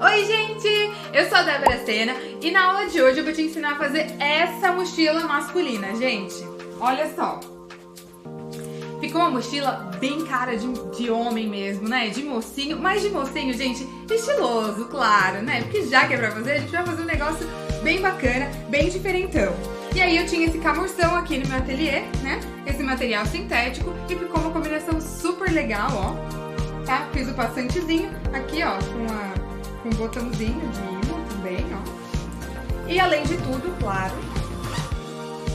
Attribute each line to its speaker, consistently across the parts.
Speaker 1: Oi gente, eu sou a Débora Sena e na aula de hoje eu vou te ensinar a fazer essa mochila masculina, gente. Olha só, ficou uma mochila bem cara de homem mesmo, né? De mocinho, mas de mocinho, gente, estiloso, claro, né? Porque já que é pra fazer, a gente vai fazer um negócio bem bacana, bem diferentão. E aí eu tinha esse camurção aqui no meu ateliê, né? Esse material sintético e ficou uma combinação super legal, ó. Tá? Fiz o passantezinho aqui, ó, com um botãozinho de imã também, ó. E além de tudo, claro,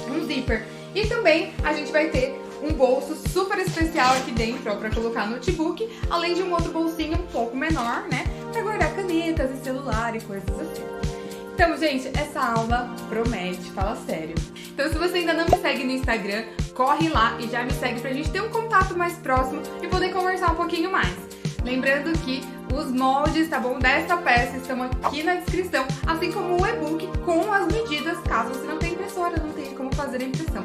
Speaker 1: um zíper. E também a gente vai ter um bolso super especial aqui dentro, ó, pra colocar notebook, além de um outro bolsinho um pouco menor, né? Pra guardar canetas e celular e coisas assim. Então, gente, essa aula promete, fala sério. Então, se você ainda não me segue no Instagram, corre lá e já me segue pra gente ter um contato mais próximo e poder conversar um pouquinho mais. Lembrando que os moldes, tá bom, dessa peça estão aqui na descrição, assim como o e-book com as medidas, caso você não tenha impressora, não tenha como fazer a impressão.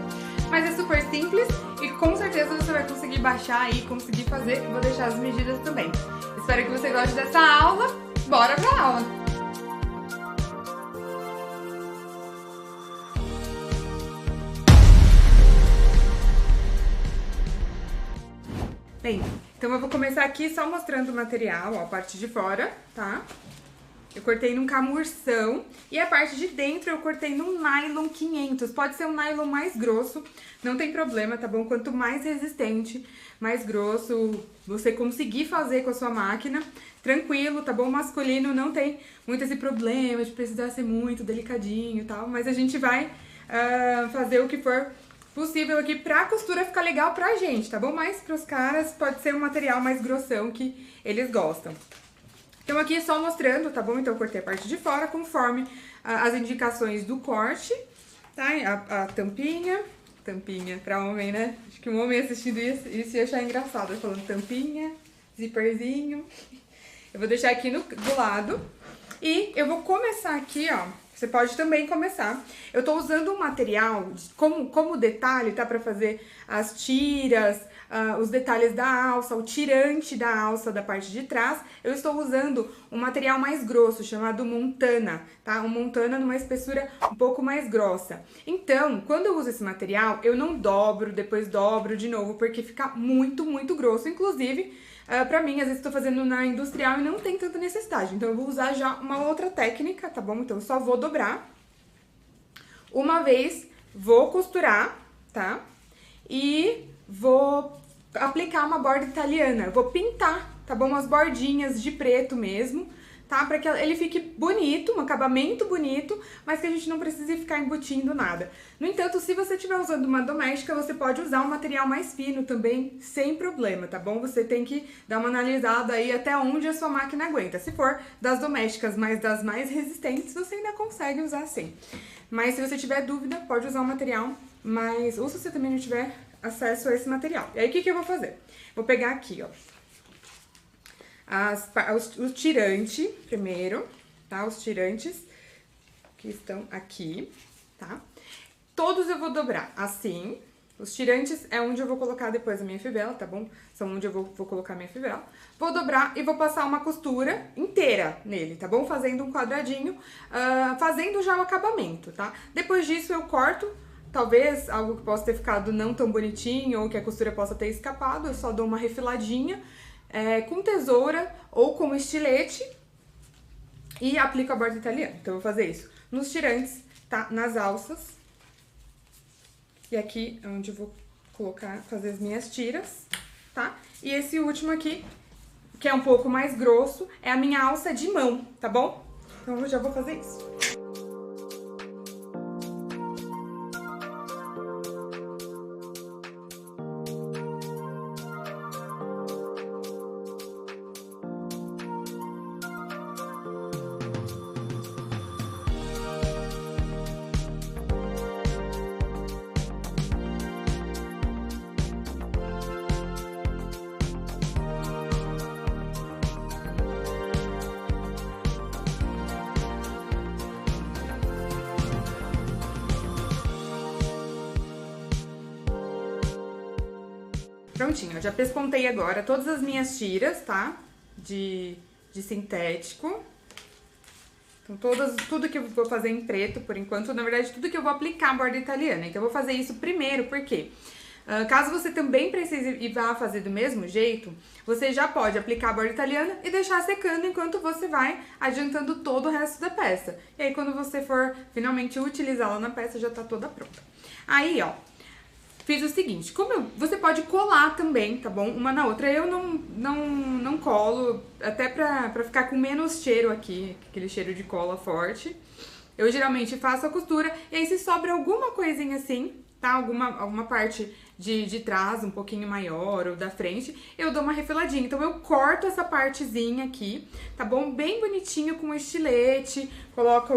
Speaker 1: Mas é super simples e com certeza você vai conseguir baixar aí, conseguir fazer, vou deixar as medidas também. Espero que você goste dessa aula, bora pra aula! Bem, então eu vou começar aqui só mostrando o material, ó, a parte de fora, tá? Eu cortei num camurção e a parte de dentro eu cortei num nylon 500. Pode ser um nylon mais grosso, não tem problema, tá bom? Quanto mais resistente, mais grosso você conseguir fazer com a sua máquina, tranquilo, tá bom? Masculino não tem muito esse problema de precisar ser muito delicadinho e tal, mas a gente vai fazer o que for possível aqui pra costura ficar legal pra gente, tá bom? Mas pros caras pode ser um material mais grossão que eles gostam. Então aqui só mostrando, tá bom? Então eu cortei a parte de fora conforme as indicações do corte, tá? A tampinha pra homem, né? Acho que um homem assistindo isso ia achar engraçado, eu falando tampinha, zíperzinho. Eu vou deixar aqui do lado e eu vou começar aqui, ó. Você pode também começar. Eu tô usando um material como detalhe, tá? Pra fazer as tiras, os detalhes da alça, o tirante da alça da parte de trás. Eu estou usando um material mais grosso, chamado Montana, tá? Um Montana numa espessura um pouco mais grossa. Então, quando eu uso esse material, eu não dobro, depois dobro de novo, porque fica muito, muito grosso. Inclusive, pra mim, às vezes estou fazendo na industrial e não tem tanta necessidade. Então eu vou usar já uma outra técnica, tá bom? Então eu só vou dobrar. Uma vez, vou costurar, tá? E vou aplicar uma borda italiana. Vou pintar, tá bom? Umas bordinhas de preto mesmo, tá? Pra que ele fique bonito, um acabamento bonito, mas que a gente não precise ficar embutindo nada. No entanto, se você estiver usando uma doméstica, você pode usar um material mais fino também, sem problema, tá bom? Você tem que dar uma analisada aí até onde a sua máquina aguenta. Se for das domésticas, mas das mais resistentes, você ainda consegue usar assim. Mas se você tiver dúvida, pode usar um material mais... ou se você também não tiver acesso a esse material. E aí, o que eu vou fazer? Vou pegar aqui, ó, o tirante primeiro, tá? Os tirantes que estão aqui, tá? Todos eu vou dobrar assim. Os tirantes é onde eu vou colocar depois a minha fivela, tá bom? São onde eu vou colocar a minha fivela. Vou dobrar e vou passar uma costura inteira nele, tá bom? Fazendo um quadradinho, fazendo já o acabamento, tá? Depois disso eu corto, talvez algo que possa ter ficado não tão bonitinho ou que a costura possa ter escapado, eu só dou uma refiladinha com tesoura ou com estilete e aplico a borda italiana. Então eu vou fazer isso nos tirantes, tá? Nas alças. E aqui é onde eu vou fazer as minhas tiras, tá? E esse último aqui, que é um pouco mais grosso, é a minha alça de mão, tá bom? Então eu já vou fazer isso. Prontinho, eu já pespontei agora todas as minhas tiras, tá? De sintético. Então, tudo que eu vou fazer em preto, por enquanto, na verdade, tudo que eu vou aplicar a borda italiana. Então, eu vou fazer isso primeiro, porque caso você também precise e vá fazer do mesmo jeito, você já pode aplicar a borda italiana e deixar secando enquanto você vai adiantando todo o resto da peça. E aí, quando você for finalmente utilizá-la na peça, já tá toda pronta. Aí, ó, fiz o seguinte, você pode colar também, tá bom? Uma na outra. Eu não colo, até pra ficar com menos cheiro aqui, aquele cheiro de cola forte. Eu geralmente faço a costura e aí se sobra alguma coisinha assim, tá? Alguma parte de trás um pouquinho maior ou da frente, eu dou uma refiladinha. Então eu corto essa partezinha aqui, tá bom? Bem bonitinho com estilete, coloca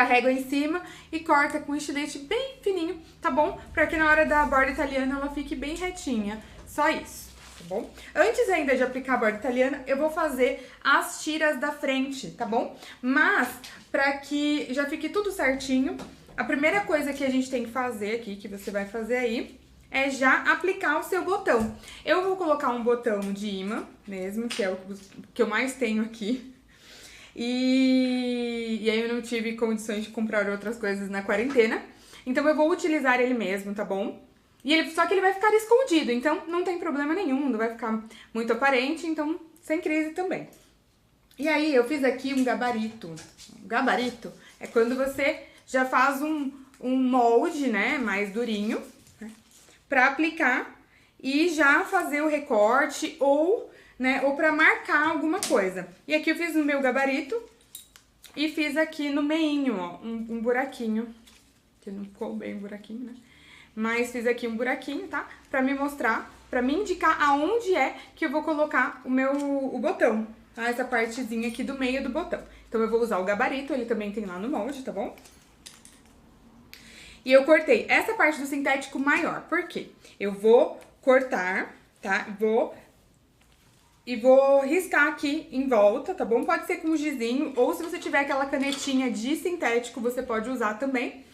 Speaker 1: a régua em cima e corta com um estilete bem fininho, tá bom? Pra que na hora da borda italiana ela fique bem retinha. Só isso, tá bom? Antes ainda de aplicar a borda italiana, eu vou fazer as tiras da frente, tá bom? Mas, pra que já fique tudo certinho, a primeira coisa que a gente tem que fazer aqui, que você vai fazer aí, é já aplicar o seu botão. Eu vou colocar um botão de imã mesmo, que é o que eu mais tenho aqui. E aí eu não tive condições de comprar outras coisas na quarentena. Então eu vou utilizar ele mesmo, tá bom? Só que ele vai ficar escondido, então não tem problema nenhum, não vai ficar muito aparente, então sem crise também. E aí eu fiz aqui um gabarito. O gabarito é quando você já faz um molde, né, mais durinho, né, pra aplicar e já fazer o recorte ou pra marcar alguma coisa. E aqui eu fiz no meu gabarito e fiz aqui no meinho, ó, um buraquinho, que não ficou bem buraquinho, né? Mas fiz aqui um buraquinho, tá? Pra me mostrar, pra me indicar aonde é que eu vou colocar o botão, tá? Essa partezinha aqui do meio do botão. Então eu vou usar o gabarito, ele também tem lá no molde, tá bom? E eu cortei essa parte do sintético maior, por quê? Eu vou cortar, tá? E vou riscar aqui em volta, tá bom? Pode ser com um gizinho, ou se você tiver aquela canetinha de sintético, você pode usar também.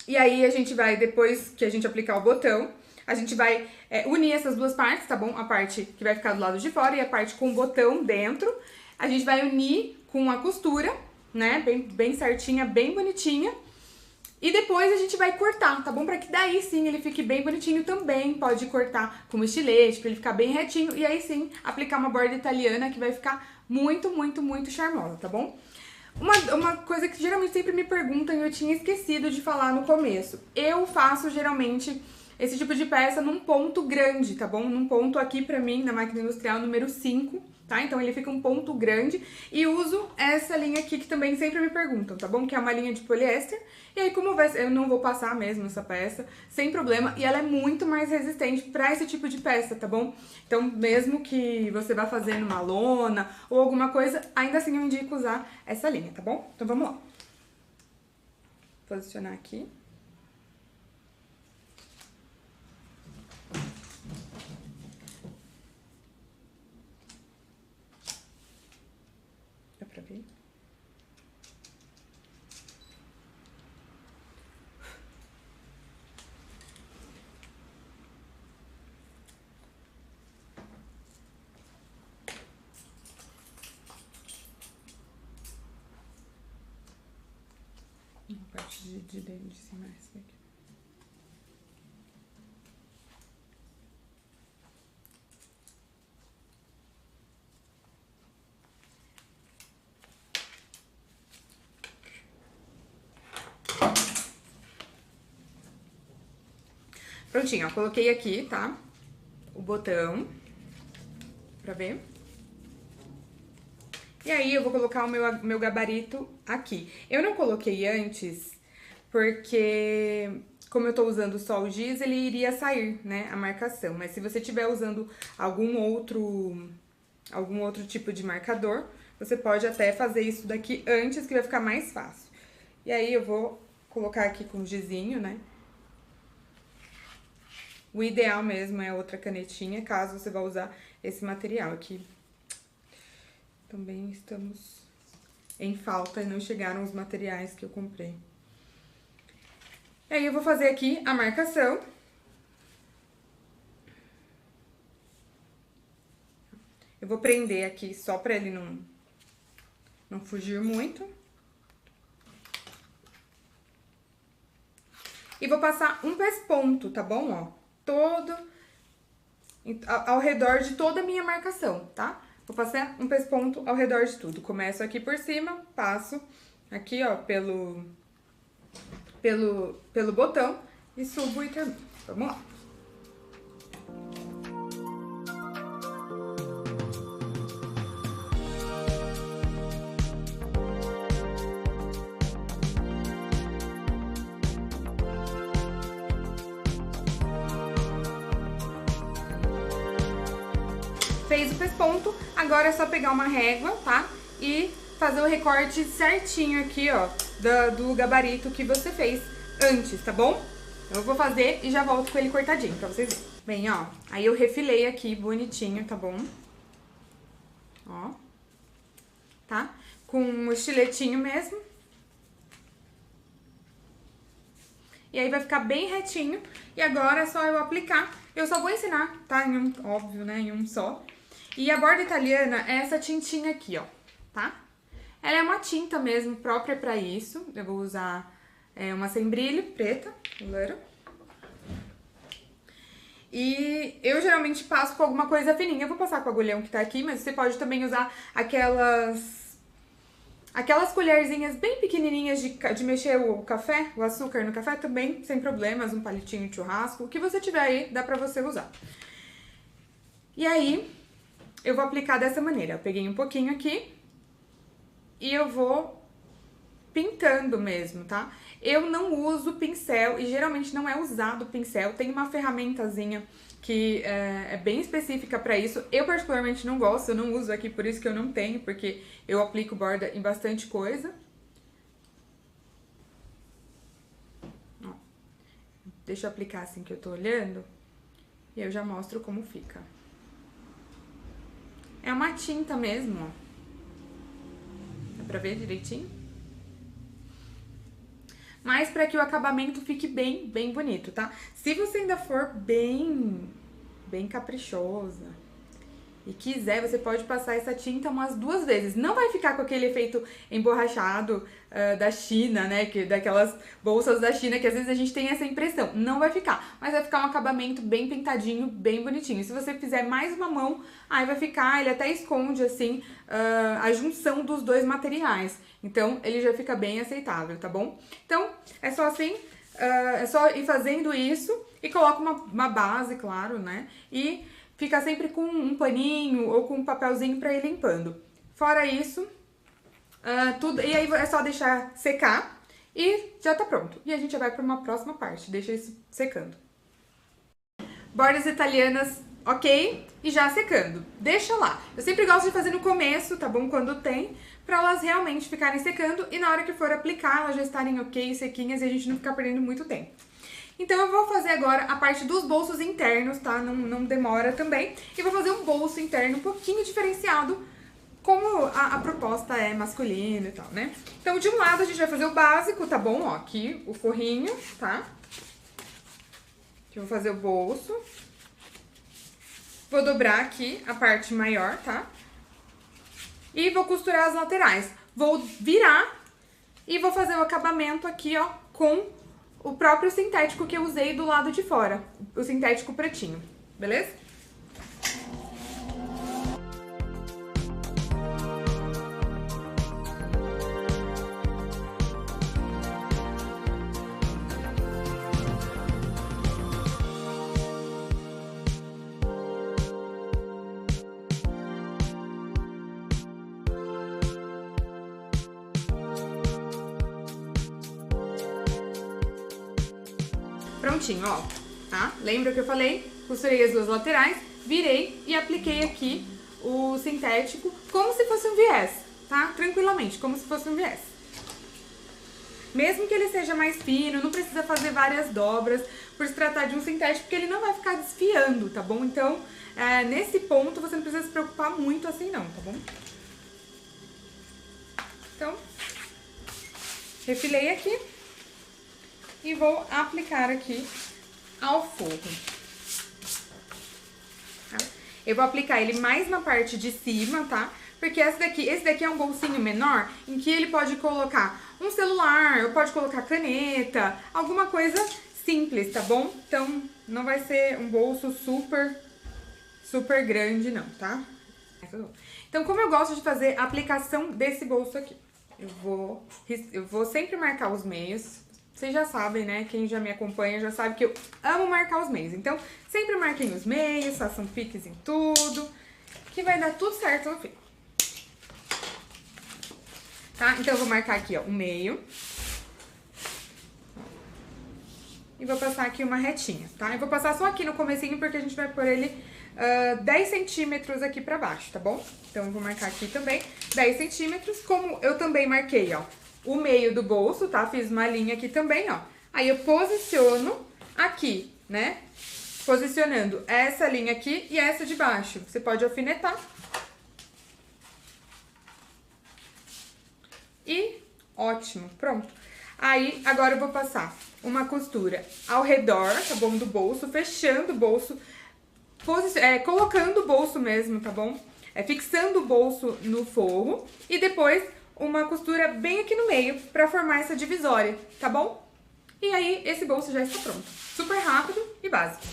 Speaker 1: E aí a gente vai, depois que a gente aplicar o botão, a gente vai unir essas duas partes, tá bom? A parte que vai ficar do lado de fora e a parte com o botão dentro. A gente vai unir com a costura, né? Bem certinha, bem bonitinha. E depois a gente vai cortar, tá bom? Pra que daí sim ele fique bem bonitinho também. Pode cortar com estilete, pra ele ficar bem retinho. E aí sim, aplicar uma borda italiana que vai ficar muito, muito, muito charmosa, tá bom? Uma coisa que geralmente sempre me perguntam e eu tinha esquecido de falar no começo. Eu faço geralmente esse tipo de peça num ponto grande, tá bom? Num ponto aqui pra mim, na máquina industrial número 5, tá? Então ele fica um ponto grande e uso essa linha aqui que também sempre me perguntam, tá bom? Que é uma linha de poliéster. E aí como eu não vou passar mesmo essa peça, sem problema, e ela é muito mais resistente pra esse tipo de peça, tá bom? Então mesmo que você vá fazer numa lona ou alguma coisa, ainda assim eu indico usar essa linha, tá bom? Então vamos lá. Posicionar aqui. Dá pra ver? A parte de cima, essa daqui. Prontinho, ó, coloquei aqui, tá? O botão, pra ver. E aí eu vou colocar o meu gabarito aqui. Eu não coloquei antes, porque como eu tô usando só o giz, ele iria sair, né, a marcação. Mas se você estiver usando algum outro tipo de marcador, você pode até fazer isso daqui antes, que vai ficar mais fácil. E aí eu vou colocar aqui com o gizinho, né? O ideal mesmo é outra canetinha, caso você vá usar esse material aqui. Também estamos em falta e não chegaram os materiais que eu comprei. E aí eu vou fazer aqui a marcação. Eu vou prender aqui só pra ele não fugir muito. E vou passar um pesponto, tá bom? Ó, todo ao redor de toda a minha marcação, tá? Vou passar um pesponto ao redor de tudo. Começo aqui por cima, passo aqui, ó, pelo botão e subo e termino. Vamos lá. Fez o pesponto, agora é só pegar uma régua, tá? E fazer o recorte certinho aqui, ó, do gabarito que você fez antes, tá bom? Eu vou fazer e já volto com ele cortadinho pra vocês verem. Bem, ó, aí eu refilei aqui bonitinho, tá bom? Ó, tá? Com um estiletinho mesmo. E aí vai ficar bem retinho. E agora é só eu aplicar. Eu só vou ensinar, tá? Em um, óbvio, né? Em um só. E a borda italiana é essa tintinha aqui, ó, tá? Ela é uma tinta mesmo, própria pra isso. Eu vou usar uma sem brilho, preta, loira. E eu geralmente passo com alguma coisa fininha. Eu vou passar com o agulhão que tá aqui, mas você pode também usar aquelas colherzinhas bem pequenininhas de mexer o café, o açúcar no café também, sem problemas, um palitinho de churrasco, o que você tiver aí, dá pra você usar. E aí, eu vou aplicar dessa maneira. Eu peguei um pouquinho aqui e eu vou pintando mesmo, tá? Eu não uso pincel e geralmente não é usado pincel. Tem uma ferramentazinha que é bem específica pra isso. Eu particularmente não gosto, eu não uso aqui, por isso que eu não tenho, porque eu aplico borda em bastante coisa. Ó, deixa eu aplicar assim que eu tô olhando e eu já mostro como fica. É uma tinta mesmo, ó. Dá pra ver direitinho? Mas pra que o acabamento fique bem bonito, tá? Se você ainda for bem caprichosa e quiser, você pode passar essa tinta umas 2 vezes. Não vai ficar com aquele efeito emborrachado da China, né? Daquelas bolsas da China, que às vezes a gente tem essa impressão. Não vai ficar, mas vai ficar um acabamento bem pintadinho, bem bonitinho. Se você fizer mais uma mão, aí vai ficar, ele até esconde, assim, a junção dos dois materiais. Então, ele já fica bem aceitável, tá bom? Então, é só assim, é só ir fazendo isso e coloca uma base, claro, né? E fica sempre com um paninho ou com um papelzinho pra ir limpando. Fora isso, tudo, e aí é só deixar secar e já tá pronto. E a gente já vai pra uma próxima parte, deixa isso secando. Bordas italianas, ok? E já secando. Deixa lá. Eu sempre gosto de fazer no começo, tá bom? Quando tem, pra elas realmente ficarem secando e na hora que for aplicar, elas já estarem ok, sequinhas e a gente não ficar perdendo muito tempo. Então eu vou fazer agora a parte dos bolsos internos, tá? Não demora também. E vou fazer um bolso interno um pouquinho diferenciado, como a proposta é masculina e tal, né? Então de um lado a gente vai fazer o básico, tá bom? Ó, aqui o forrinho, tá? Aqui eu vou fazer o bolso. Vou dobrar aqui a parte maior, tá? E vou costurar as laterais. Vou virar e vou fazer o acabamento aqui, ó, com o próprio sintético que eu usei do lado de fora. O sintético pretinho, beleza? Prontinho, ó, tá? Lembra que eu falei? Costurei as 2 laterais, virei e apliquei aqui o sintético como se fosse um viés, tá? Tranquilamente, como se fosse um viés. Mesmo que ele seja mais fino, não precisa fazer várias dobras por se tratar de um sintético, porque ele não vai ficar desfiando, tá bom? Então, nesse ponto, você não precisa se preocupar muito assim não, tá bom? Então, refilei aqui. E vou aplicar aqui ao forro. Tá? Eu vou aplicar ele mais na parte de cima, tá? Porque esse daqui é um bolsinho menor, em que ele pode colocar um celular, ou pode colocar caneta, alguma coisa simples, tá bom? Então, não vai ser um bolso super grande não, tá? Então, como eu gosto de fazer a aplicação desse bolso aqui, eu vou sempre marcar os meios. Vocês já sabem, né? Quem já me acompanha já sabe que eu amo marcar os meios. Então, sempre marquem os meios, façam piques em tudo, que vai dar tudo certo no fim. Tá? Então, eu vou marcar aqui, ó, o meio. E vou passar aqui uma retinha, tá? Eu vou passar só aqui no comecinho, porque a gente vai pôr ele 10 centímetros aqui pra baixo, tá bom? Então, eu vou marcar aqui também 10 centímetros, como eu também marquei, ó, o meio do bolso, tá? Fiz uma linha aqui também, ó. Aí, eu posiciono aqui, né? Posicionando essa linha aqui e essa de baixo. Você pode alfinetar. E ótimo, pronto. Aí, agora eu vou passar uma costura ao redor, tá bom, do bolso, fechando o bolso, colocando o bolso mesmo, tá bom? Fixando o bolso no forro e depois uma costura bem aqui no meio pra formar essa divisória, tá bom? E aí, esse bolso já está pronto. Super rápido e básico.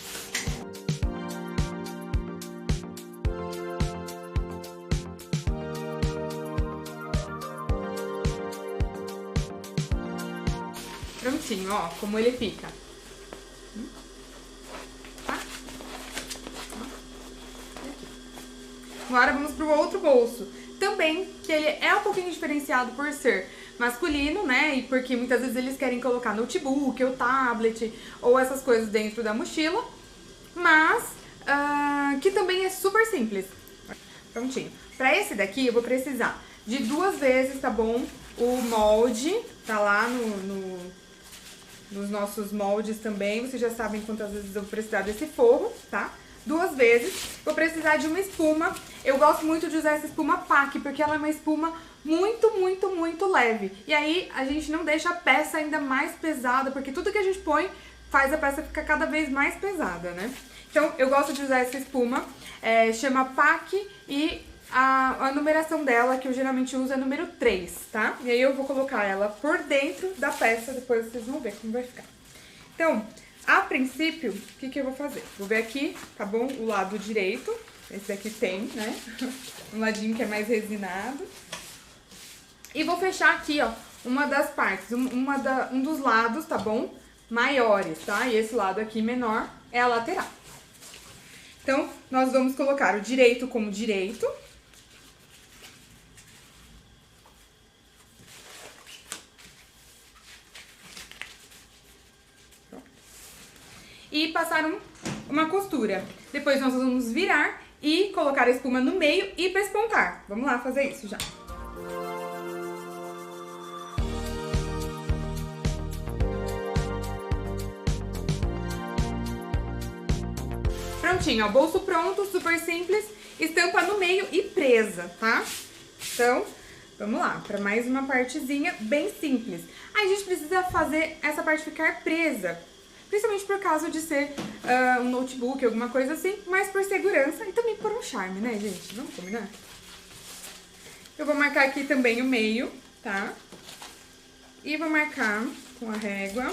Speaker 1: Prontinho, ó, como ele fica. Tá? Agora vamos pro outro bolso. Também, que ele é um pouquinho diferenciado por ser masculino, né? E porque muitas vezes eles querem colocar notebook ou tablet ou essas coisas dentro da mochila. Mas, que também é super simples. Prontinho. Pra esse daqui eu vou precisar de 2 vezes, tá bom? O molde, tá lá nos nossos moldes também, vocês já sabem quantas vezes eu vou precisar desse forro, tá? 2 vezes. Vou precisar de uma espuma. Eu gosto muito de usar essa espuma PAC, porque ela é uma espuma muito leve. E aí, a gente não deixa a peça ainda mais pesada, porque tudo que a gente põe faz a peça ficar cada vez mais pesada, né? Então, eu gosto de usar essa espuma, chama PAC e a numeração dela, que eu geralmente uso, é número 3, tá? E aí eu vou colocar ela por dentro da peça, depois vocês vão ver como vai ficar. Então, a princípio, o que eu vou fazer? Vou ver aqui, tá bom? O lado direito, esse daqui tem, né? Um ladinho que é mais resinado. E vou fechar aqui, ó, uma das partes, um dos lados, tá bom? Maiores, tá? E esse lado aqui menor é a lateral. Então, nós vamos colocar o direito como direito. E passar uma costura. Depois nós vamos virar e colocar a espuma no meio e pespontar. Vamos lá fazer isso já. Prontinho, ó, bolso pronto, super simples, estampa no meio e presa, tá? Então, vamos lá, para mais uma partezinha bem simples. Aí a gente precisa fazer essa parte ficar presa, principalmente por causa de ser um notebook, alguma coisa assim, mas por segurança e também por um charme, né, gente? Vamos combinar? Eu vou marcar aqui também o meio, tá? E vou marcar com a régua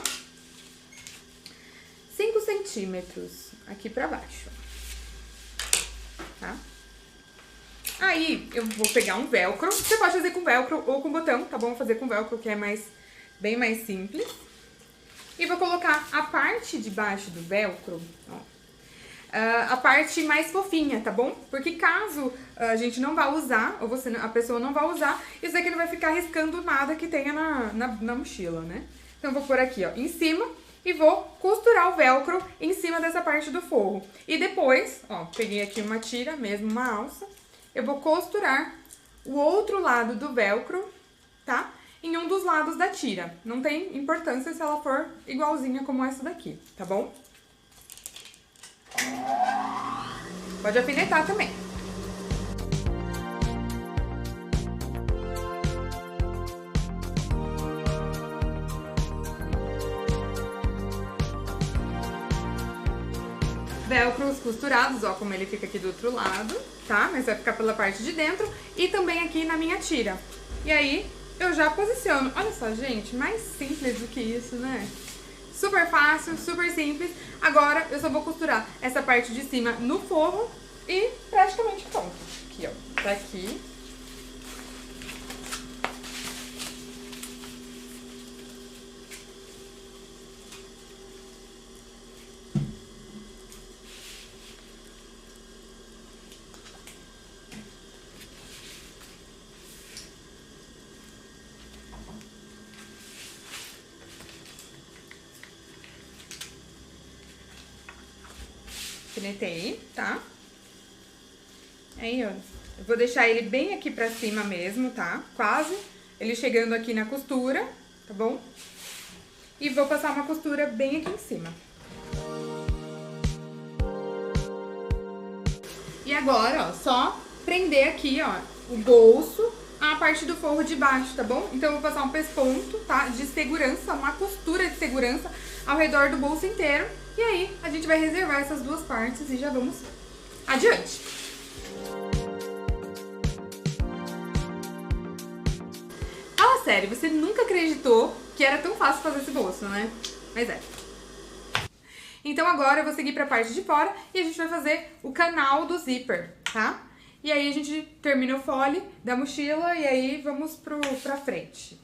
Speaker 1: 5 centímetros aqui pra baixo, tá? Aí, eu vou pegar um velcro, você pode fazer com velcro ou com botão, tá bom? Vou fazer com velcro, que é bem mais simples. E vou colocar a parte de baixo do velcro, ó, a parte mais fofinha, tá bom? Porque caso a gente não vá usar, ou a pessoa não vá usar, isso aqui não vai ficar riscando nada que tenha na mochila, né? Então, eu vou pôr aqui, ó, em cima e vou costurar o velcro em cima dessa parte do forro. E depois, ó, peguei aqui uma tira, mesmo uma alça, eu vou costurar o outro lado do velcro, tá? Em um dos lados da tira. Não tem importância se ela for igualzinha como essa daqui, tá bom? Pode alfinetar também. velcros costurados, ó, como ele fica aqui do outro lado, tá? Mas vai ficar pela parte de dentro e também aqui na minha tira. E aí, eu já posiciono. Olha só, gente, mais simples do que isso, né? Super fácil, super simples. Agora, eu só vou costurar essa parte de cima no forro e praticamente pronto. Aqui, ó, tá aqui. Alfinetei, tá? Aí, ó, eu vou deixar ele bem aqui pra cima mesmo, tá? Quase ele chegando aqui na costura, tá bom? E vou passar uma costura bem aqui em cima. E agora, ó, só prender aqui, ó, o bolso, a parte do forro de baixo, tá bom? Então, eu vou passar um pesponto, tá? De segurança, uma costura de segurança ao redor do bolso inteiro. E aí, a gente vai reservar essas duas partes e já vamos adiante. Fala sério, você nunca acreditou que era tão fácil fazer esse bolso, né? Mas é. Então agora eu vou seguir pra parte de fora e a gente vai fazer o canal do zíper, tá? E aí a gente termina o fole da mochila e aí vamos pra frente.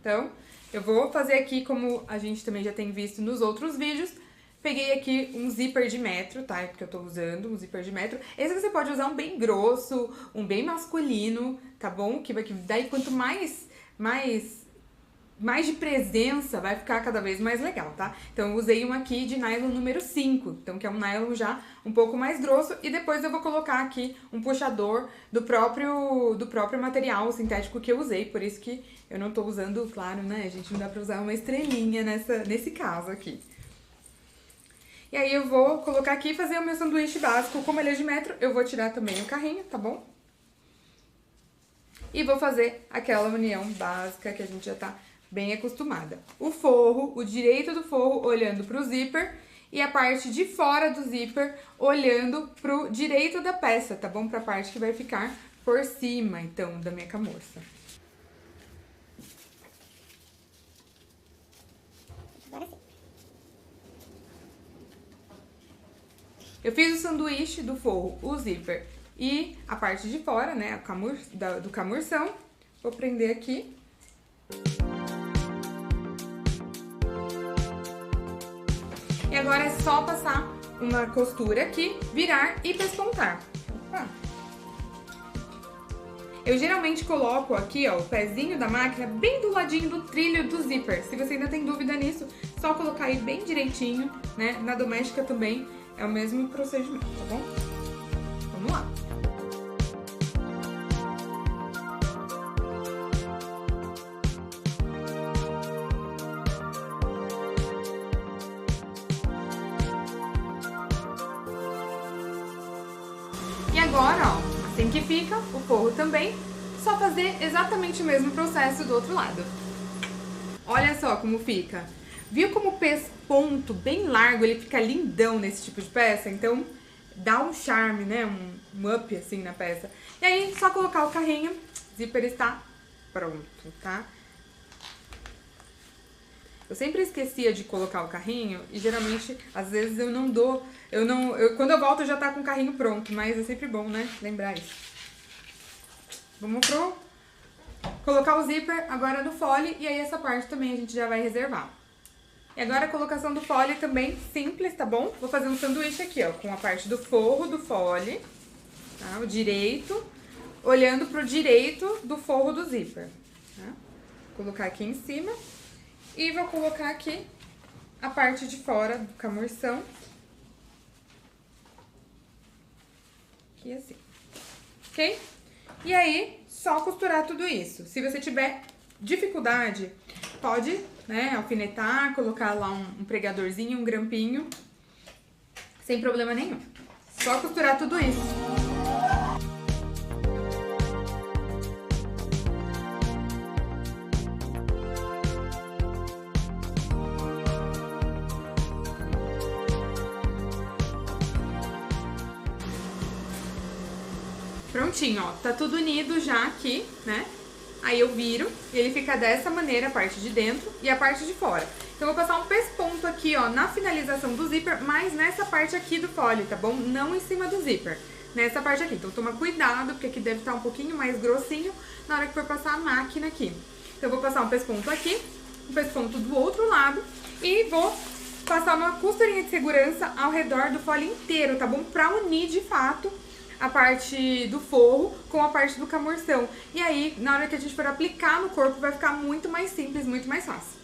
Speaker 1: Então, eu vou fazer aqui como a gente também já tem visto nos outros vídeos. Peguei aqui um zíper de metro, tá? Porque eu tô usando um zíper de metro. Esse você pode usar um bem grosso, um bem masculino, tá bom? Que daí quanto mais de presença, vai ficar cada vez mais legal, tá? Então, eu usei um aqui de nylon número 5, então que é um nylon já um pouco mais grosso. E depois eu vou colocar aqui um puxador do próprio material sintético que eu usei. Por isso que eu não tô usando, claro, né? A gente não dá pra usar uma estrelinha nesse caso aqui. E aí eu vou colocar aqui e fazer o meu sanduíche básico. Como ele é de metro, eu vou tirar também o carrinho, tá bom? E vou fazer aquela união básica que a gente já tá bem acostumada. O forro, o direito do forro olhando pro zíper e a parte de fora do zíper olhando pro direito da peça, tá bom? Pra parte que vai ficar por cima, então, da minha camurça. Agora sim. Eu fiz o sanduíche do forro, o zíper e a parte de fora, né, do camurção. Vou prender aqui. E agora é só passar uma costura aqui, virar e pespontar. Opa. Eu geralmente coloco aqui, ó, o pezinho da máquina bem do ladinho do trilho do zíper. Se você ainda tem dúvida nisso, só colocar aí bem direitinho, né? Na doméstica também é o mesmo procedimento, tá bom? Vamos lá. E agora, ó, assim que fica, o forro também, só fazer exatamente o mesmo processo do outro lado. Olha só como fica. Viu como o pesponto bem largo, ele fica lindão nesse tipo de peça? Então, dá um charme, né? Um up, assim, na peça. E aí, só colocar o carrinho, o zíper está pronto, tá? Eu sempre esquecia de colocar o carrinho e geralmente, às vezes, eu não dou... quando eu volto, já tá com o carrinho pronto, mas é sempre bom, né? Lembrar isso. Vamos colocar o zíper agora no fole e aí essa parte também a gente já vai reservar. E agora a colocação do fole também simples, tá bom? Vou fazer um sanduíche aqui, ó, com a parte do forro do fole, tá? O direito, olhando pro direito do forro do zíper, tá? Vou colocar aqui em cima e vou colocar aqui a parte de fora do camurção. Aqui assim, ok? E aí, só costurar tudo isso. Se você tiver dificuldade, pode, né, alfinetar, colocar lá um pregadorzinho, um grampinho, sem problema nenhum. Só costurar tudo isso. prontinho, ó. Tá tudo unido já aqui, né? Aí eu viro e ele fica dessa maneira, a parte de dentro e a parte de fora. Então eu vou passar um pesponto aqui, ó, na finalização do zíper, mas nessa parte aqui do fole, tá bom? Não em cima do zíper, nessa parte aqui. Então toma cuidado, porque aqui deve estar um pouquinho mais grossinho na hora que for passar a máquina aqui. Então eu vou passar um pesponto aqui, um pesponto do outro lado e vou passar uma costurinha de segurança ao redor do fole inteiro, tá bom? Pra unir de fato a parte do forro com a parte do camurção. E aí, na hora que a gente for aplicar no corpo, vai ficar muito mais simples, muito mais fácil.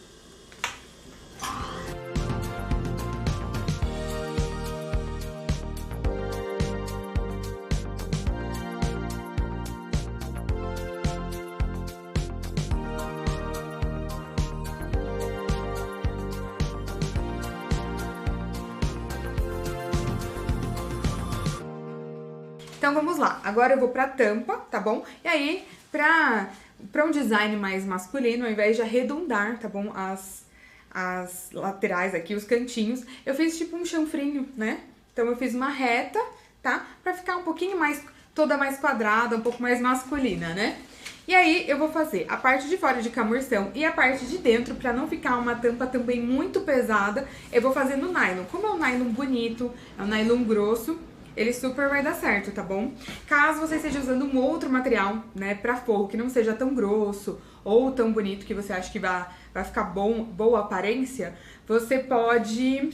Speaker 1: Então vamos lá, agora eu vou pra tampa, tá bom? E aí, pra um design mais masculino, ao invés de arredondar, tá bom? As laterais aqui, os cantinhos, eu fiz tipo um chanfrinho, né? Então eu fiz uma reta, tá? Pra ficar um pouquinho mais, toda mais quadrada, um pouco mais masculina, né? E aí eu vou fazer a parte de fora de camurção e a parte de dentro, pra não ficar uma tampa também muito pesada, eu vou fazer no nylon. Como é um nylon bonito, é um nylon grosso, ele super vai dar certo, tá bom? Caso você esteja usando um outro material, né, pra forro, que não seja tão grosso ou tão bonito que você acha que vai ficar boa aparência, você pode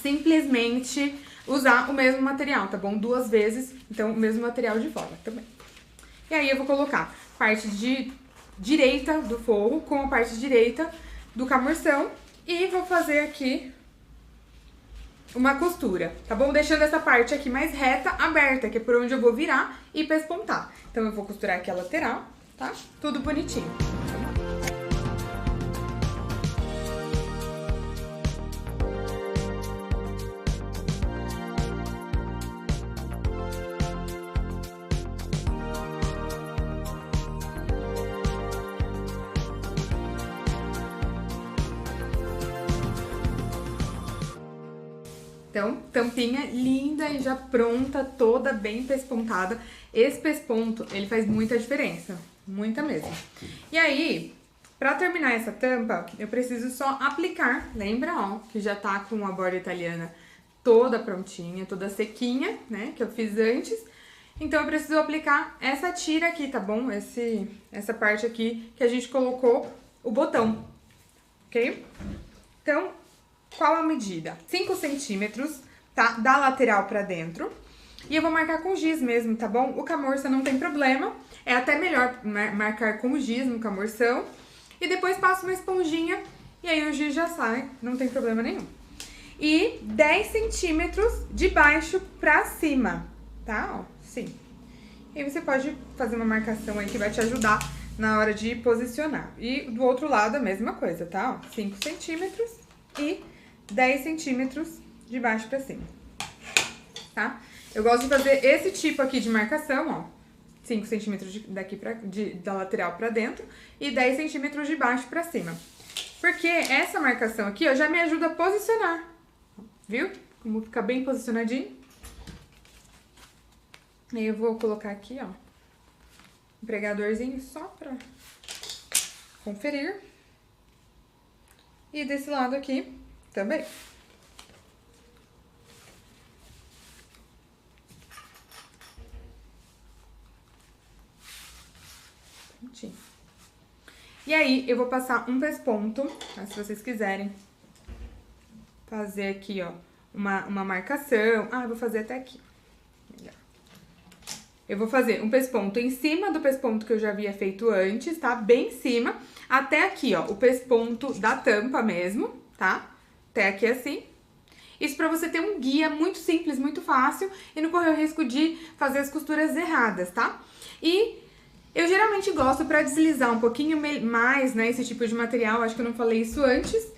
Speaker 1: simplesmente usar o mesmo material, tá bom? 2 vezes, então o mesmo material de fora também. E aí eu vou colocar parte de direita do forro com a parte direita do camurção e vou fazer aqui uma costura, tá bom? Deixando essa parte aqui mais reta, aberta, que é por onde eu vou virar e pespontar. Então eu vou costurar aqui a lateral, tá? Tudo bonitinho. Então, tampinha linda e já pronta, toda bem pespontada. Esse pesponto, ele faz muita diferença, muita mesmo. E aí, pra terminar essa tampa, eu preciso só aplicar, lembra, ó, que já tá com a borda italiana toda prontinha, toda sequinha, né, que eu fiz antes. Então, eu preciso aplicar essa tira aqui, tá bom? Essa parte aqui que a gente colocou o botão, ok? Então, qual a medida? 5 centímetros, tá? Da lateral pra dentro. E eu vou marcar com giz mesmo, tá bom? O camurça não tem problema. É até melhor marcar com giz no camurção. E depois passo uma esponjinha e aí o giz já sai, não tem problema nenhum. E 10 centímetros de baixo pra cima, tá? Ó, sim. E aí você pode fazer uma marcação aí que vai te ajudar na hora de posicionar. E do outro lado a mesma coisa, tá? Ó, 5 centímetros e 10 centímetros de baixo pra cima, tá? Eu gosto de fazer esse tipo aqui de marcação, ó. 5 centímetros da lateral pra dentro e 10 centímetros de baixo pra cima. Porque essa marcação aqui, ó, já me ajuda a posicionar, viu? Como fica bem posicionadinho. E aí eu vou colocar aqui, ó, um pregadorzinho só pra conferir. E desse lado aqui também. Prontinho. E aí, eu vou passar um pesponto, tá? Se vocês quiserem fazer aqui, ó, uma marcação. Ah, eu vou fazer até aqui. Eu vou fazer um pesponto em cima do pesponto que eu já havia feito antes, tá? Bem em cima, até aqui, ó, o pesponto da tampa mesmo, tá? Até aqui assim. Isso pra você ter um guia muito simples, muito fácil e não correr o risco de fazer as costuras erradas, tá? E eu geralmente gosto pra deslizar um pouquinho mais, né, esse tipo de material, acho que eu não falei isso antes.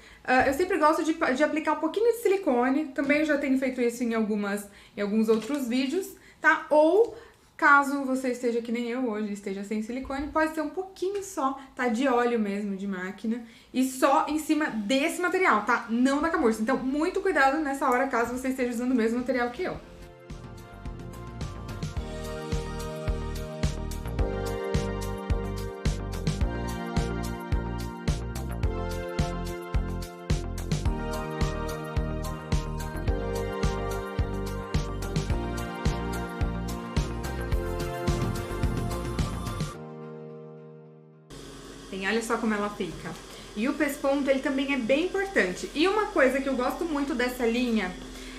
Speaker 1: Eu sempre gosto de aplicar um pouquinho de silicone, também já tenho feito isso em alguns outros vídeos, tá? Ou caso você esteja que nem eu hoje, esteja sem silicone, pode ser um pouquinho só, tá? De óleo mesmo, de máquina. E só em cima desse material, tá? Não da camurça. Então, muito cuidado nessa hora, caso você esteja usando o mesmo material que eu. Olha só como ela fica. E o pesponto, ele também é bem importante. E uma coisa que eu gosto muito dessa linha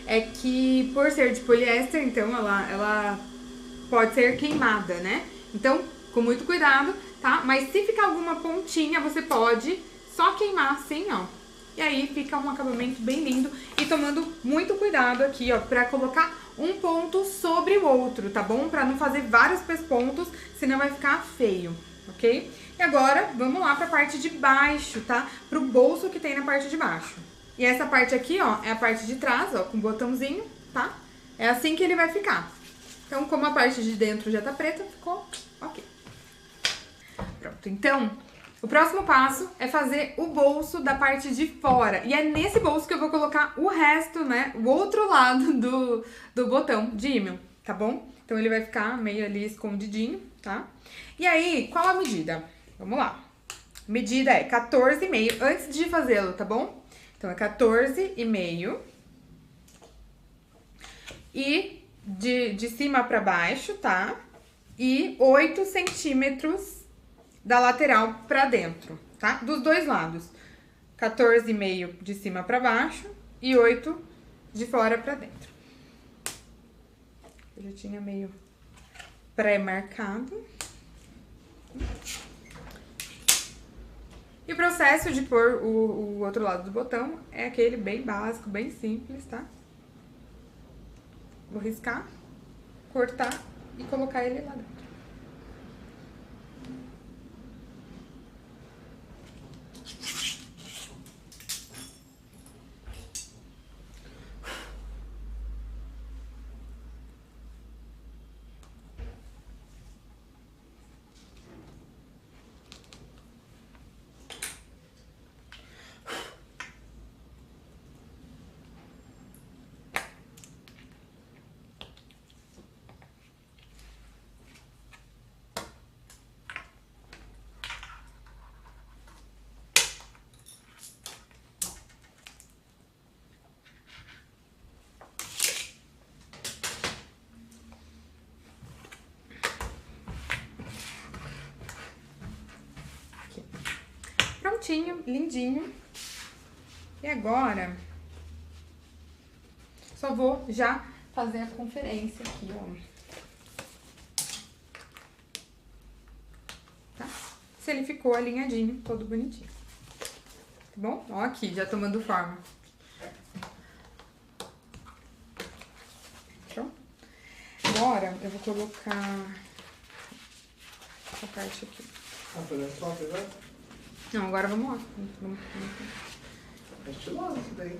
Speaker 1: é que, por ser de poliéster, então ela pode ser queimada, né? Então, com muito cuidado, tá? Mas se ficar alguma pontinha, você pode só queimar assim, ó. E aí fica um acabamento bem lindo. E tomando muito cuidado aqui, ó, pra colocar um ponto sobre o outro, tá bom? Pra não fazer vários pespontos, senão vai ficar feio, ok? E agora, vamos lá pra parte de baixo, tá? Pro bolso que tem na parte de baixo. E essa parte aqui, ó, é a parte de trás, ó, com botãozinho, tá? É assim que ele vai ficar. Então, como a parte de dentro já tá preta, ficou ok. Pronto, então, o próximo passo é fazer o bolso da parte de fora. E é nesse bolso que eu vou colocar o resto, né, o outro lado do botão de ímã, tá bom? Então, ele vai ficar meio ali escondidinho, tá? E aí, qual a medida? Vamos lá. Medida é 14,5 antes de fazê-lo, tá bom? Então, é 14,5 e de cima pra baixo, tá? E 8 centímetros da lateral pra dentro, tá? Dos dois lados. 14,5 de cima pra baixo e 8 de fora pra dentro. Eu já tinha meio pré-marcado. E o processo de pôr o outro lado do botão é aquele bem básico, bem simples, tá? Vou riscar, cortar e colocar ele lá dentro. Prontinho, lindinho. E agora, só vou já fazer a conferência aqui, ó. Tá? Se ele ficou alinhadinho, todo bonitinho. Tá bom? Ó aqui, já tomando forma. Pronto? Agora, eu vou colocar essa parte aqui.
Speaker 2: Ah, foi na sua, né?
Speaker 1: Não, agora vamos lá.
Speaker 2: É estiloso isso daí.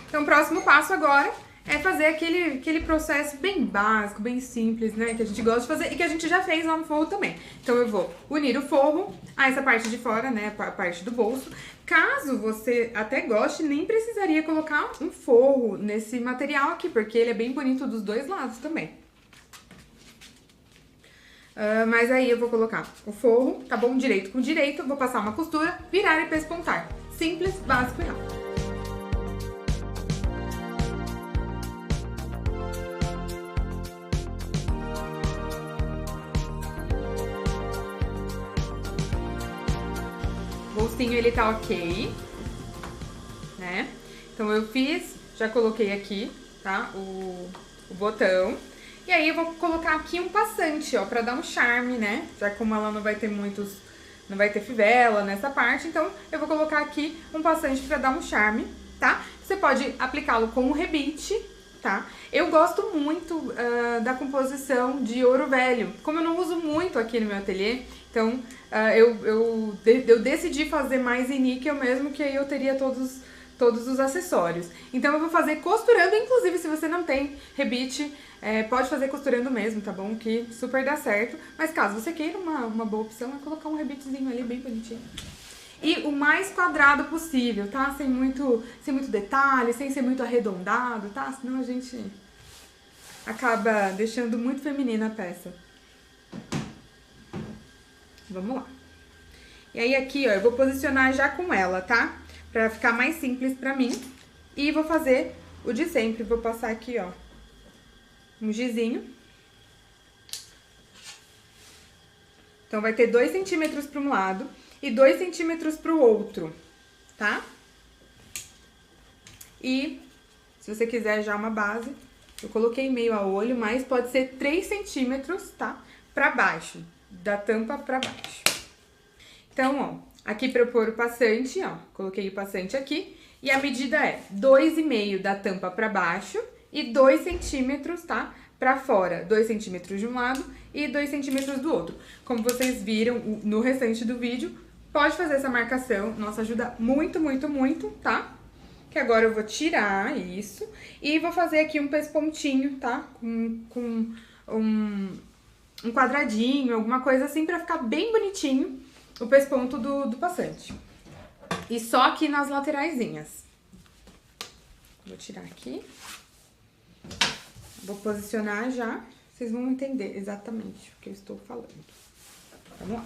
Speaker 1: Então, o próximo passo agora é fazer aquele processo bem básico, bem simples, né? Que a gente gosta de fazer e que a gente já fez lá no forro também. Então, eu vou unir o forro a essa parte de fora, né? A parte do bolso. Caso você até goste, nem precisaria colocar um forro nesse material aqui, porque ele é bem bonito dos dois lados também. Mas aí eu vou colocar o forro, tá bom? Direito com direito, vou passar uma costura, virar e pespontar. Simples, básico e rápido. O bolsinho, ele tá ok, né? Então eu fiz, já coloquei aqui, tá? O botão. E aí eu vou colocar aqui um passante, ó, pra dar um charme, né? Já que como ela não vai ter não vai ter fivela nessa parte, então eu vou colocar aqui um passante pra dar um charme, tá? Você pode aplicá-lo com um rebite, tá? Eu gosto muito da composição de ouro velho. Como eu não uso muito aqui no meu ateliê, então eu decidi fazer mais em níquel mesmo, que aí eu teria todos os acessórios. Então eu vou fazer costurando, inclusive se você não tem rebite, pode fazer costurando mesmo, tá bom? Que super dá certo. Mas caso você queira, uma boa opção é colocar um rebitezinho ali bem bonitinho. E o mais quadrado possível, tá? Sem muito detalhe, sem ser muito arredondado, tá? Senão a gente acaba deixando muito feminina a peça. Vamos lá. E aí aqui, ó, eu vou posicionar já com ela, tá? Pra ficar mais simples pra mim. E vou fazer o de sempre. Vou passar aqui, ó, um gizinho. Então, vai ter 2 centímetros para um lado e 2 centímetros para o outro, tá? E, se você quiser já uma base, eu coloquei meio a olho, mas pode ser 3 centímetros, tá? Pra baixo, da tampa pra baixo. Então, ó, aqui pra eu pôr o passante, ó, coloquei o passante aqui. E a medida é 2,5 da tampa pra baixo e 2 centímetros, tá? Pra fora, 2 centímetros de um lado e 2 centímetros do outro. Como vocês viram no restante do vídeo, pode fazer essa marcação. Nossa, ajuda muito, muito, muito, tá? Que agora eu vou tirar isso e vou fazer aqui um pespontinho, tá? Com um quadradinho, alguma coisa assim, pra ficar bem bonitinho o pesponto do passante. E só aqui nas lateraisinhas. Vou tirar aqui. Vou posicionar já. Vocês vão entender exatamente o que eu estou falando. Vamos lá.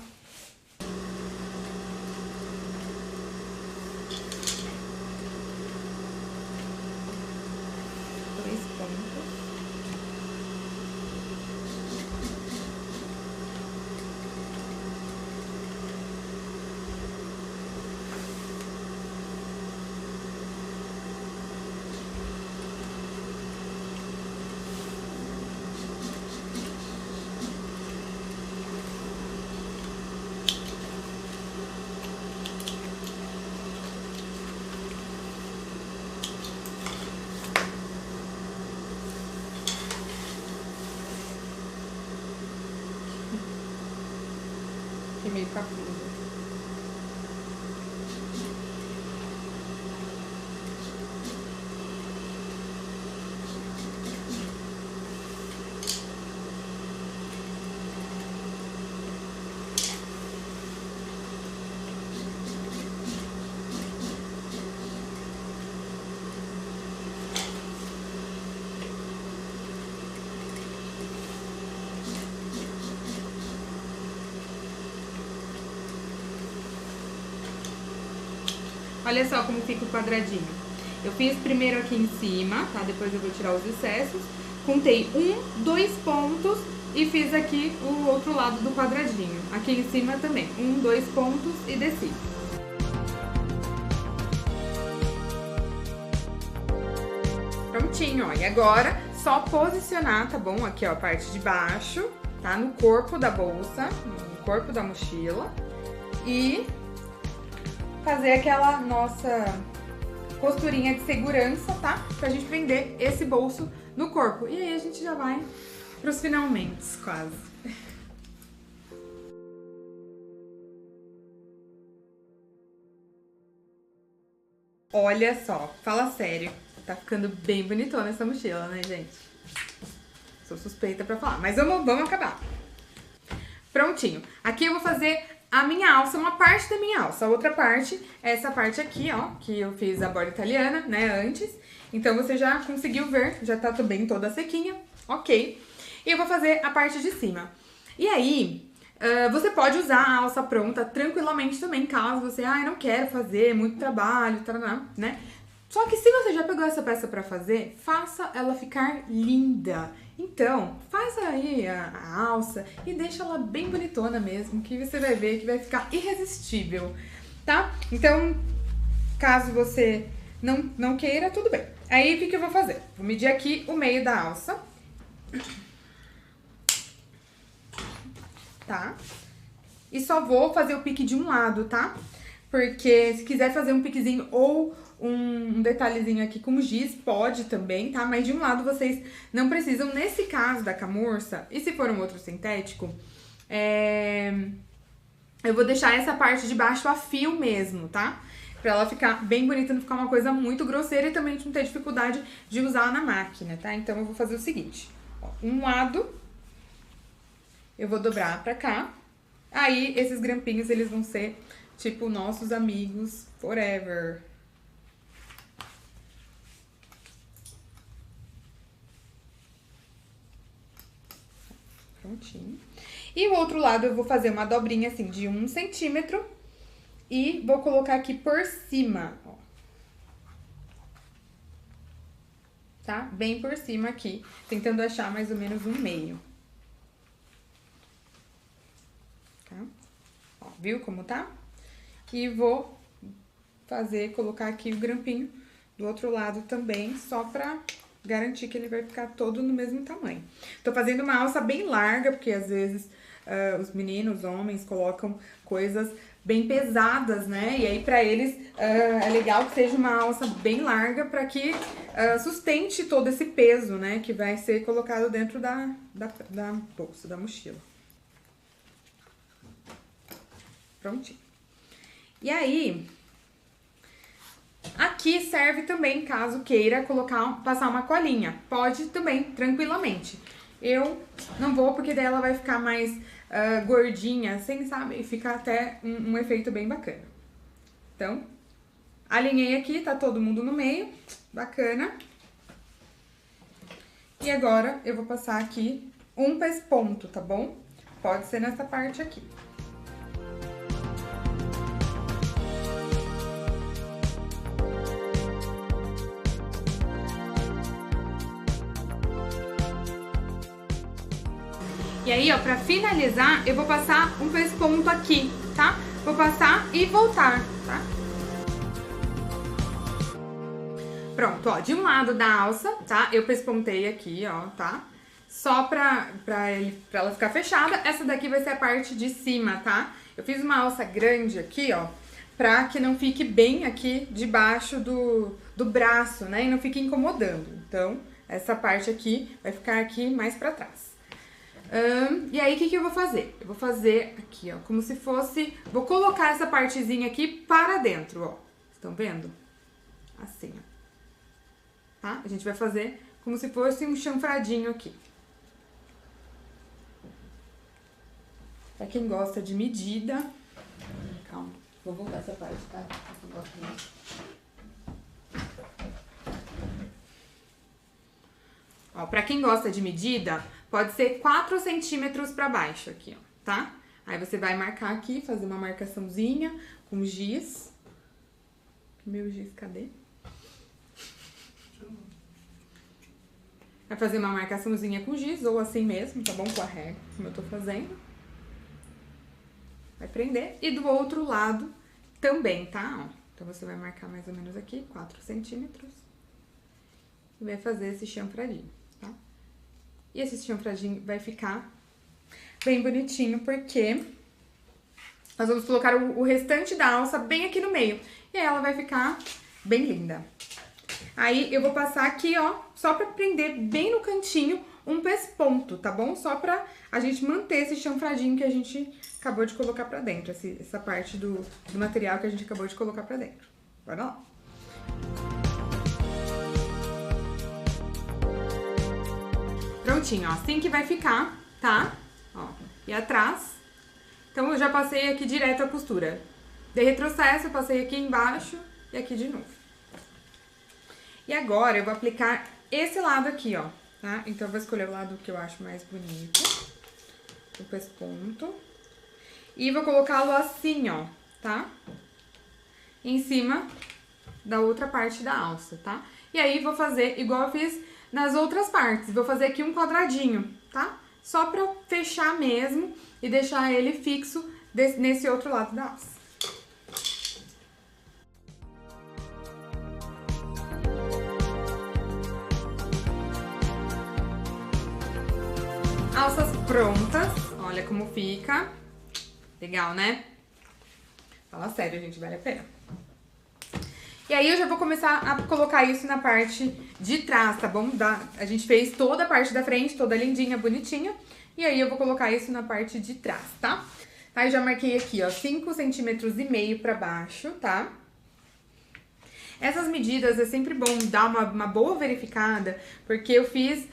Speaker 1: Dois pontos. Meio capudo. Olha só como fica o quadradinho. Eu fiz primeiro aqui em cima, tá? Depois eu vou tirar os excessos. Contei 1, 2 pontos e fiz aqui o outro lado do quadradinho. Aqui em cima também, 1, 2 pontos e desci. Prontinho, ó. E agora, só posicionar, tá bom? Aqui, ó, a parte de baixo, tá? No corpo da bolsa, no corpo da mochila. E fazer aquela nossa costurinha de segurança, tá? Pra gente prender esse bolso no corpo. E aí a gente já vai pros finalmente, quase. Olha só, fala sério. Tá ficando bem bonitona essa mochila, né, gente? Sou suspeita pra falar, mas vamos acabar. Prontinho. Aqui eu vou fazer a minha alça, uma parte da minha alça. A outra parte é essa parte aqui, ó, que eu fiz a borda italiana, né, antes. Então, você já conseguiu ver, já tá também toda sequinha, ok. E eu vou fazer a parte de cima. E aí, você pode usar a alça pronta tranquilamente também, caso você, não quero fazer, muito trabalho, taraná, né? Só que se você já pegou essa peça pra fazer, faça ela ficar linda. Então, faz aí a alça e deixa ela bem bonitona mesmo, que você vai ver que vai ficar irresistível, tá? Então, caso você não queira, tudo bem. Aí, o que eu vou fazer? Vou medir aqui o meio da alça. Tá? E só vou fazer o pique de um lado, tá? Porque se quiser fazer um piquezinho ou um detalhezinho aqui com giz, pode também, tá? Mas de um lado vocês não precisam. Nesse caso da camurça, e se for um outro sintético, eu vou deixar essa parte de baixo a fio mesmo, tá? Pra ela ficar bem bonita, não ficar uma coisa muito grosseira e também não ter dificuldade de usar na máquina, tá? Então eu vou fazer o seguinte, ó, um lado eu vou dobrar pra cá, aí esses grampinhos eles vão ser tipo nossos amigos forever. Prontinho. E o outro lado eu vou fazer uma dobrinha assim de 1 centímetro e vou colocar aqui por cima, ó. Tá? Bem por cima aqui, tentando achar mais ou menos um meio. tá? Ó, viu como tá? E vou colocar aqui o grampinho do outro lado também, só pra garantir que ele vai ficar todo no mesmo tamanho. Tô fazendo uma alça bem larga, porque às vezes os meninos, os homens, colocam coisas bem pesadas, né? E aí pra eles é legal que seja uma alça bem larga pra que sustente todo esse peso, né? Que vai ser colocado dentro da bolsa, da mochila. Prontinho. E aí, aqui serve também, caso queira passar uma colinha. Pode também, tranquilamente. Eu não vou, porque daí ela vai ficar mais gordinha, assim, sabe? E fica até um efeito bem bacana. Então, alinhei aqui, tá todo mundo no meio. Bacana. E agora, eu vou passar aqui um pesponto, tá bom? Pode ser nessa parte aqui. E aí, ó, pra finalizar, eu vou passar um pesponto aqui, tá? Vou passar e voltar, tá? Pronto, ó, de um lado da alça, tá? Eu pespontei aqui, ó, tá? Só pra ela ficar fechada. Essa daqui vai ser a parte de cima, tá? Eu fiz uma alça grande aqui, ó, pra que não fique bem aqui debaixo do braço, né? E não fique incomodando. Então, essa parte aqui vai ficar aqui mais pra trás. E aí, o que eu vou fazer? Eu vou fazer aqui, ó, como se fosse... Vou colocar essa partezinha aqui para dentro, ó. Estão vendo? Assim, ó. Tá? A gente vai fazer como se fosse um chanfradinho aqui. Pra quem gosta de medida... Calma, vou voltar essa parte, tá? Eu gosto muito. Ó, pra quem gosta de medida, pode ser 4 centímetros pra baixo aqui, ó, tá? Aí você vai marcar aqui, fazer uma marcaçãozinha com giz. Meu giz, cadê? Vai fazer uma marcaçãozinha com giz, ou assim mesmo, tá bom? Com a régua, como eu tô fazendo. Vai prender. E do outro lado também, tá? Ó, então você vai marcar mais ou menos aqui, 4 centímetros. E vai fazer esse chanfradinho. Tá? E esse chanfradinho vai ficar bem bonitinho, porque nós vamos colocar o restante da alça bem aqui no meio. E aí ela vai ficar bem linda. Aí eu vou passar aqui, ó, só pra prender bem no cantinho um pesponto, tá bom? Só pra a gente manter esse chanfradinho que a gente acabou de colocar pra dentro. Essa parte do material que a gente acabou de colocar pra dentro. Bora lá. Prontinho, ó, assim que vai ficar, tá? Ó, e atrás. Então, eu já passei aqui direto a costura. De retrocesso, eu passei aqui embaixo e aqui de novo. E agora, eu vou aplicar esse lado aqui, ó, tá? Então, eu vou escolher o lado que eu acho mais bonito. O pesponto. E vou colocá-lo assim, ó, tá? Em cima da outra parte da alça, tá? E aí, vou fazer igual eu fiz nas outras partes. Vou fazer aqui um quadradinho, tá? Só pra fechar mesmo e deixar ele fixo nesse outro lado da alça. Alças prontas. Olha como fica. Legal, né? Fala sério, gente, vale a pena. E aí, eu já vou começar a colocar isso na parte de trás, tá bom? A gente fez toda a parte da frente, toda lindinha, bonitinha. E aí, eu vou colocar isso na parte de trás, tá? Aí, já marquei aqui, ó, 5,5 centímetros pra baixo, tá? Essas medidas é sempre bom dar uma boa verificada, porque eu fiz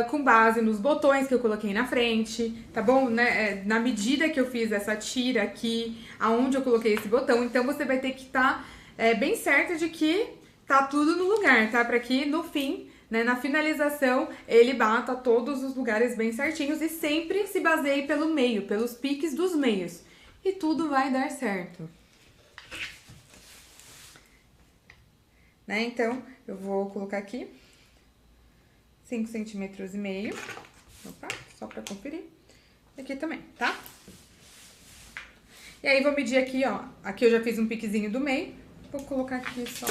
Speaker 1: com base nos botões que eu coloquei na frente, tá bom? Né? Na medida que eu fiz essa tira aqui, aonde eu coloquei esse botão, então você vai ter que estar... bem certo de que tá tudo no lugar, tá? Pra que no fim, né, na finalização, ele bata todos os lugares bem certinhos e sempre se baseie pelo meio, pelos piques dos meios. E tudo vai dar certo. Né? Então, eu vou colocar aqui 5,5 centímetros. Opa, só pra conferir. Aqui também, tá? E aí, vou medir aqui, ó. Aqui eu já fiz um piquezinho do meio. Vou colocar aqui só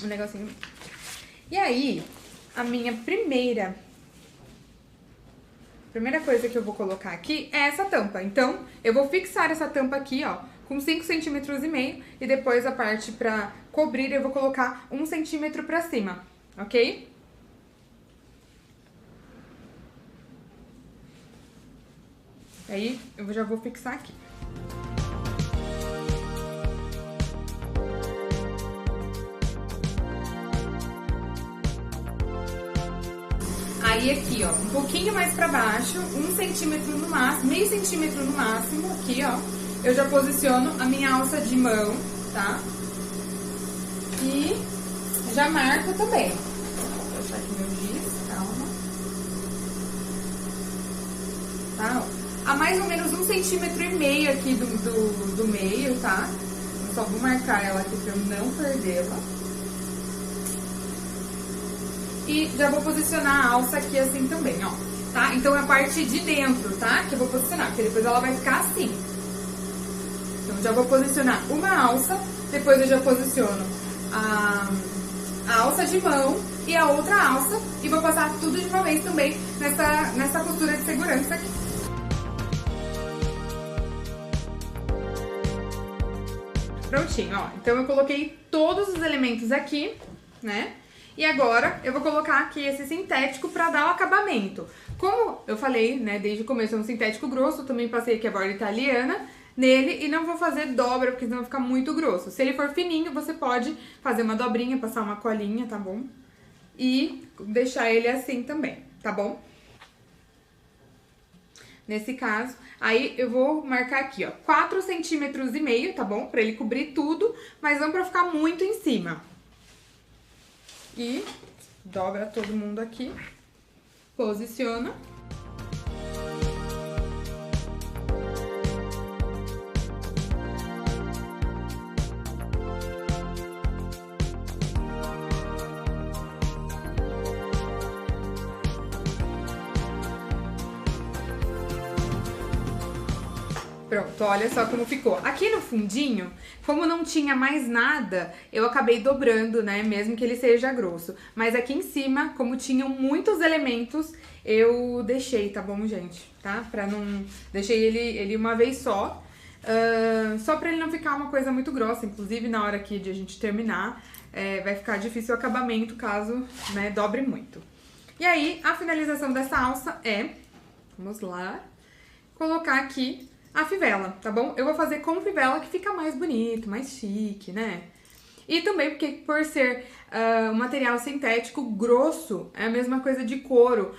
Speaker 1: um negocinho. E aí, a minha primeira coisa que eu vou colocar aqui é essa tampa. Então, eu vou fixar essa tampa aqui, ó, com 5,5 centímetros e depois a parte pra cobrir eu vou colocar 1 centímetro pra cima, ok? Aí, eu já vou fixar aqui. Aí aqui, ó, um pouquinho mais pra baixo, 1 centímetro no máximo, meio centímetro no máximo, aqui, ó, eu já posiciono a minha alça de mão, tá? E já marco também. Vou deixar aqui meu giz, calma. Tá, ó. A mais ou menos 1,5 centímetro aqui do meio, tá? Eu só vou marcar ela aqui pra eu não perdê-la. E já vou posicionar a alça aqui assim também, ó, tá? Então, é a parte de dentro, tá? Que eu vou posicionar, porque depois ela vai ficar assim. Então, já vou posicionar uma alça, depois eu já posiciono a alça de mão e a outra alça. E vou passar tudo de uma vez também nessa costura de segurança aqui. Prontinho, ó. Então, eu coloquei todos os elementos aqui, né? E agora, eu vou colocar aqui esse sintético pra dar o acabamento. Como eu falei, né, desde o começo é um sintético grosso, também passei aqui a borda italiana nele e não vou fazer dobra, porque senão vai ficar muito grosso. Se ele for fininho, você pode fazer uma dobrinha, passar uma colinha, tá bom? E deixar ele assim também, tá bom? Nesse caso, aí eu vou marcar aqui, ó, 4,5 centímetros, tá bom? Pra ele cobrir tudo, mas não pra ficar muito em cima. E dobra todo mundo aqui, posiciona. Pronto, olha só como ficou. Aqui no fundinho, como não tinha mais nada, eu acabei dobrando, né, mesmo que ele seja grosso. Mas aqui em cima, como tinham muitos elementos, eu deixei, tá bom, gente? Tá? Pra não... Deixei ele uma vez só. Só pra ele não ficar uma coisa muito grossa. Inclusive, na hora aqui de a gente terminar, vai ficar difícil o acabamento caso, né, dobre muito. E aí, a finalização dessa alça é... Vamos lá. Colocar aqui a fivela, tá bom? Eu vou fazer com fivela que fica mais bonito, mais chique, né? E também porque por ser um material sintético grosso, é a mesma coisa de couro,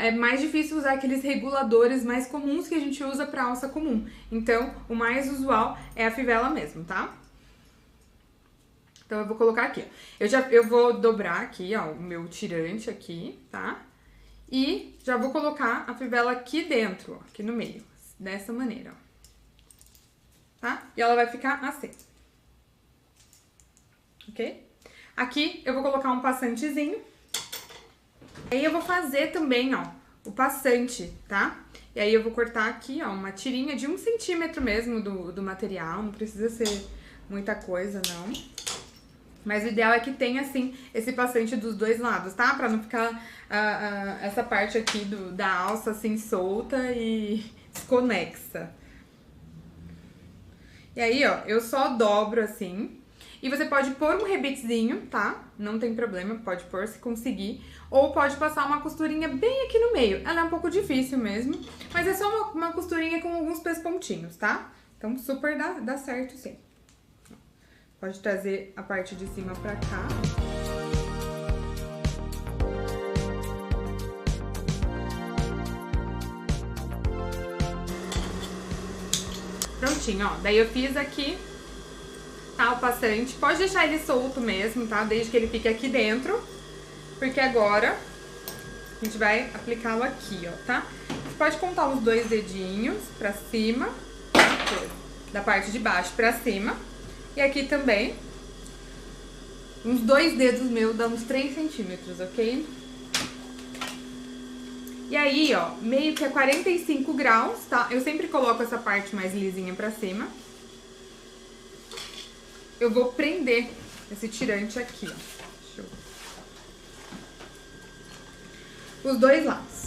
Speaker 1: é mais difícil usar aqueles reguladores mais comuns que a gente usa pra alça comum. Então, o mais usual é a fivela mesmo, tá? Então, eu vou colocar aqui, ó. Eu vou dobrar aqui, ó, o meu tirante aqui, tá? E já vou colocar a fivela aqui dentro, ó, aqui no meio. Dessa maneira, ó. Tá? E ela vai ficar assim. Ok? Aqui eu vou colocar um passantezinho. Aí eu vou fazer também, ó, o passante, tá? E aí eu vou cortar aqui, ó, uma tirinha de 1 centímetro mesmo do material. Não precisa ser muita coisa, não. Mas o ideal é que tenha, assim, esse passante dos dois lados, tá? Pra não ficar essa parte aqui da alça, assim, solta e desconexa. E aí, ó, eu só dobro assim. E você pode pôr um rebetezinho, tá? Não tem problema, pode pôr se conseguir. Ou pode passar uma costurinha bem aqui no meio. Ela é um pouco difícil mesmo, mas é só uma costurinha com alguns pespontinhos, tá? Então, super dá certo, sim. Pode trazer a parte de cima pra cá. Prontinho, ó. Daí eu fiz aqui, tá, o passante. Pode deixar ele solto mesmo, tá? Desde que ele fique aqui dentro. Porque agora a gente vai aplicá-lo aqui, ó, tá? Você pode contar os 2 dedinhos pra cima, da parte de baixo pra cima. E aqui também, uns 2 dedos meus dá uns 3 centímetros, ok? E aí, ó, meio que a 45 graus, tá? Eu sempre coloco essa parte mais lisinha pra cima. Eu vou prender esse tirante aqui, ó. Deixa eu... Os dois lados.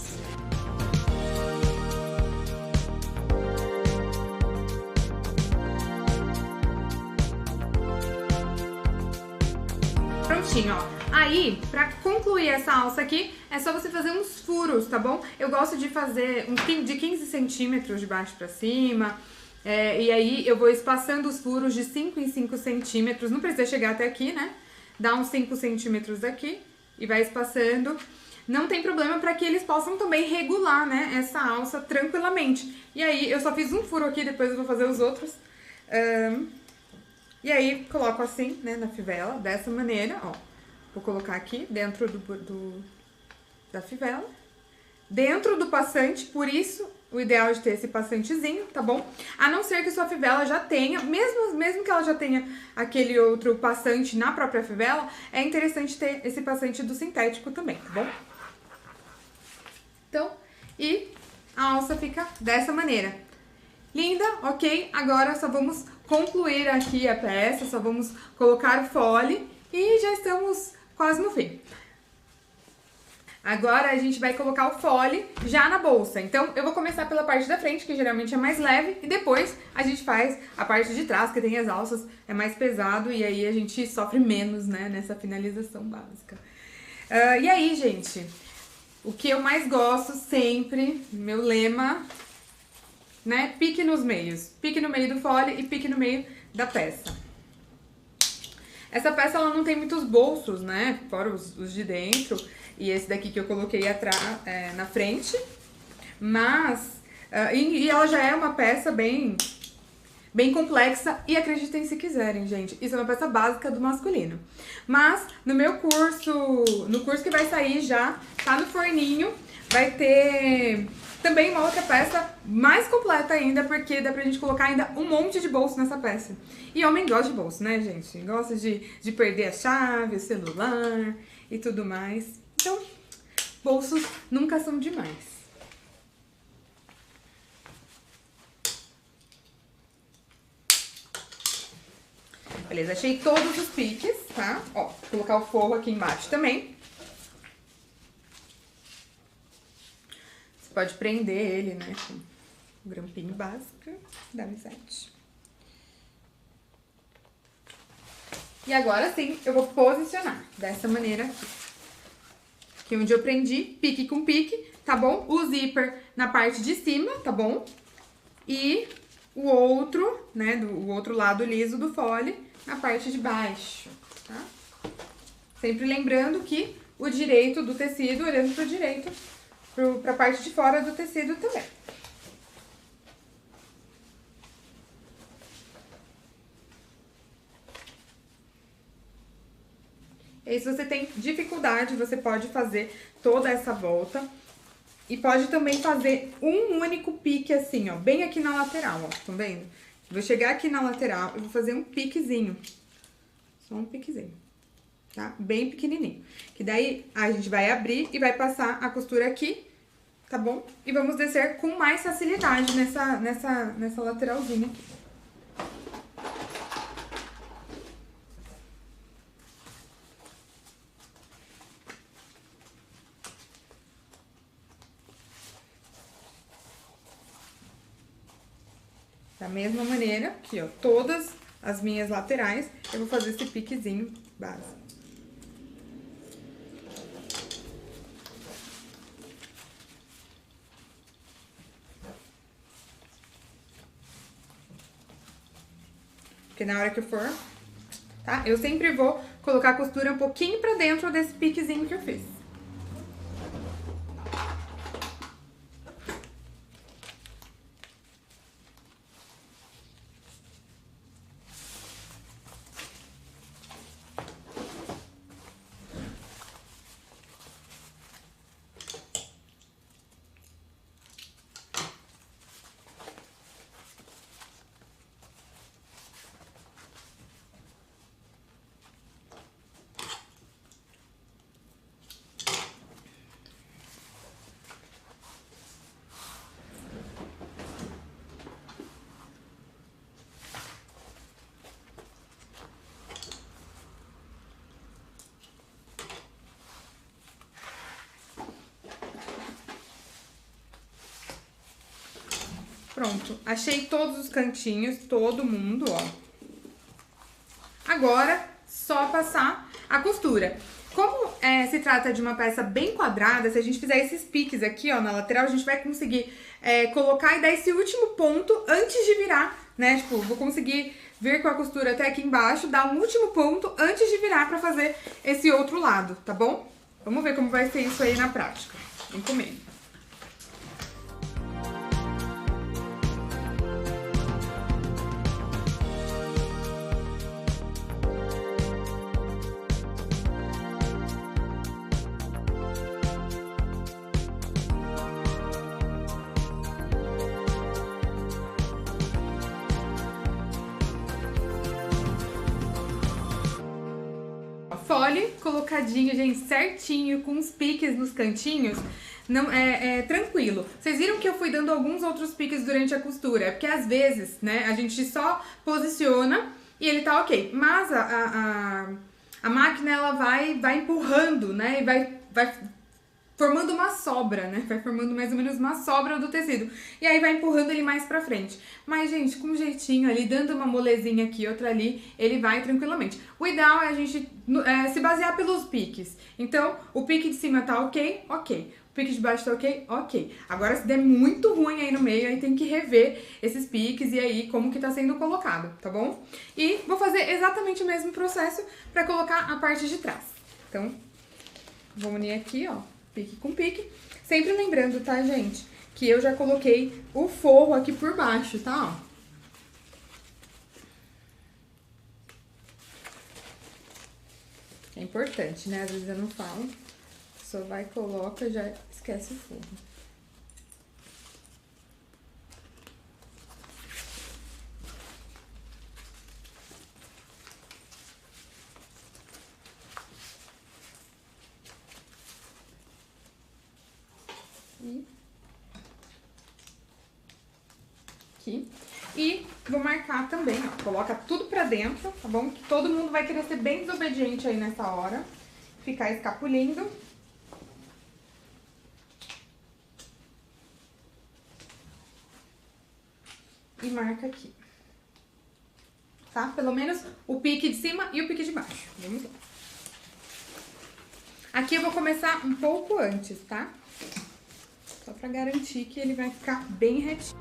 Speaker 1: Prontinho, ó. Aí, pra concluir essa alça aqui, é só você fazer uns furos, tá bom? Eu gosto de fazer de 15 centímetros de baixo pra cima. E aí eu vou espaçando os furos de 5 em 5 centímetros. Não precisa chegar até aqui, né? Dá uns 5 centímetros aqui e vai espaçando. Não tem problema pra que eles possam também regular, né, essa alça tranquilamente. E aí eu só fiz um furo aqui, depois eu vou fazer os outros. E aí coloco assim, né, na fivela, dessa maneira, ó. Vou colocar aqui dentro da fivela. Dentro do passante, por isso o ideal é de ter esse passantezinho, tá bom? A não ser que sua fivela já tenha, mesmo que ela já tenha aquele outro passante na própria fivela, é interessante ter esse passante do sintético também, tá bom? Então, e a alça fica dessa maneira. Linda, ok? Agora só vamos concluir aqui a peça, só vamos colocar o fole e já estamos quase no fim. Agora a gente vai colocar o fole já na bolsa. Então eu vou começar pela parte da frente, que geralmente é mais leve, e depois a gente faz a parte de trás, que tem as alças, é mais pesado, e aí a gente sofre menos, né, nessa finalização básica. E aí, gente, o que eu mais gosto sempre, meu lema, né, pique nos meios. Pique no meio do fole e pique no meio da peça. Essa peça, ela não tem muitos bolsos, né, fora os de dentro, e esse daqui que eu coloquei atrás, na frente, mas, e ela já é uma peça bem complexa, e acreditem se quiserem, gente, isso é uma peça básica do masculino. Mas, no meu curso, no curso que vai sair já, tá no forninho, vai ter também uma outra peça mais completa ainda, porque dá pra gente colocar ainda um monte de bolso nessa peça. E homem gosta de bolso, né, gente? Gosta de perder a chave, o celular e tudo mais. Então, bolsos nunca são demais. Beleza, achei todos os piques, tá? Ó, vou colocar o forro aqui embaixo também. Você pode prender ele, né, com um grampinho básico da amizade. E agora sim, eu vou posicionar dessa maneira aqui. Aqui onde eu prendi, pique com pique, tá bom? O zíper na parte de cima, tá bom? E o outro, né, o outro lado liso do fole na parte de baixo, tá? Sempre lembrando que o direito do tecido, olhando pro direito, pra parte de fora do tecido também. E aí, se você tem dificuldade, você pode fazer toda essa volta. E pode também fazer um único pique assim, ó, bem aqui na lateral, ó, estão vendo? Vou chegar aqui na lateral e vou fazer um piquezinho. Só um piquezinho, tá? Bem pequenininho. Que daí a gente vai abrir e vai passar a costura aqui, tá bom? E vamos descer com mais facilidade nessa lateralzinha aqui. Da mesma maneira, aqui, ó, todas as minhas laterais, eu vou fazer esse piquezinho básico. Porque na hora que eu for, tá? Eu sempre vou colocar a costura um pouquinho pra dentro desse piquezinho que eu fiz. Pronto, achei todos os cantinhos, todo mundo, ó. Agora, só passar a costura. Como se trata de uma peça bem quadrada, se a gente fizer esses piques aqui, ó, na lateral, a gente vai conseguir colocar e dar esse último ponto antes de virar, né? Tipo, vou conseguir vir com a costura até aqui embaixo, dar um último ponto antes de virar pra fazer esse outro lado, tá bom? Vamos ver como vai ser isso aí na prática. Vem comigo. Fole colocadinho, gente, certinho, com os piques nos cantinhos, não tranquilo. Vocês viram que eu fui dando alguns outros piques durante a costura, é porque às vezes, né, a gente só posiciona e ele tá ok, mas a máquina, ela vai empurrando, né, e vai formando uma sobra, né? Vai formando mais ou menos uma sobra do tecido. E aí vai empurrando ele mais pra frente. Mas, gente, com um jeitinho ali, dando uma molezinha aqui, outra ali, ele vai tranquilamente. O ideal é a gente se basear pelos piques. Então, o pique de cima tá ok? Ok. O pique de baixo tá ok? Ok. Agora, se der muito ruim aí no meio, aí tem que rever esses piques e aí como que tá sendo colocado, tá bom? E vou fazer exatamente o mesmo processo pra colocar a parte de trás. Então, vou unir aqui, ó. Pique com pique. Sempre lembrando, tá, gente? Que eu já coloquei o forro aqui por baixo, tá? Ó. É importante, né? Às vezes eu não falo. Só vai, coloca, já esquece o forro. Aqui. E vou marcar também, ó, coloca tudo pra dentro, tá bom? Que todo mundo vai querer ser bem desobediente aí nessa hora, ficar escapulindo. E marca aqui, tá? Pelo menos o pique de cima e o pique de baixo, vamos lá. Aqui eu vou começar um pouco antes, tá? Só pra garantir que ele vai ficar bem retinho.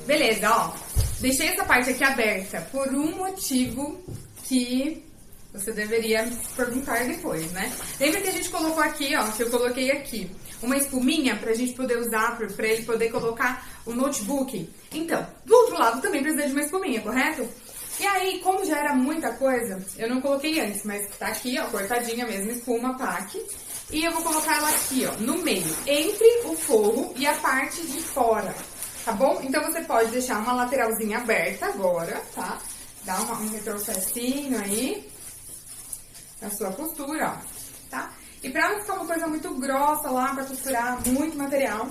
Speaker 1: Beleza, ó. Deixei essa parte aqui aberta por um motivo que você deveria se perguntar depois, né? Lembra que a gente colocou aqui, ó, que eu coloquei aqui, uma espuminha pra gente poder usar, pra ele poder colocar o notebook? Então, do outro lado também precisa de uma espuminha, correto? E aí, como já era muita coisa, eu não coloquei antes, mas tá aqui, ó, cortadinha mesmo, espuma PAC. E eu vou colocar ela aqui, ó, no meio, entre o forro e a parte de fora. Tá bom? Então, você pode deixar uma lateralzinha aberta agora, tá? Dá um retrocessinho aí na sua costura, ó, tá? E pra não ficar uma coisa muito grossa lá, pra costurar muito material,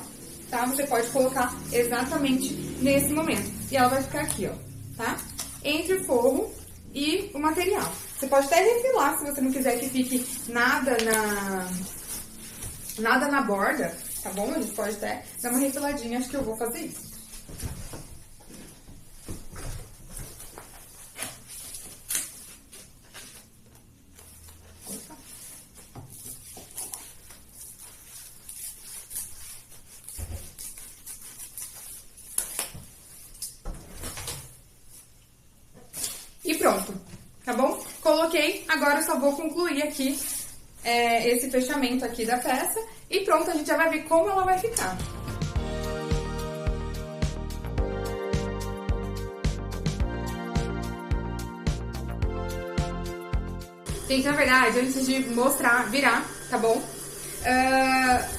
Speaker 1: tá? Você pode colocar exatamente nesse momento. E ela vai ficar aqui, ó, tá? Entre o forro e o material. Você pode até refilar, se você não quiser que fique nada na borda, tá bom? A gente pode até dar uma refiladinha, acho que eu vou fazer isso. E pronto, tá bom? Coloquei, agora eu só vou concluir aqui esse fechamento aqui da peça e pronto, a gente já vai ver como ela vai ficar. Gente, na verdade, antes de virar, tá bom?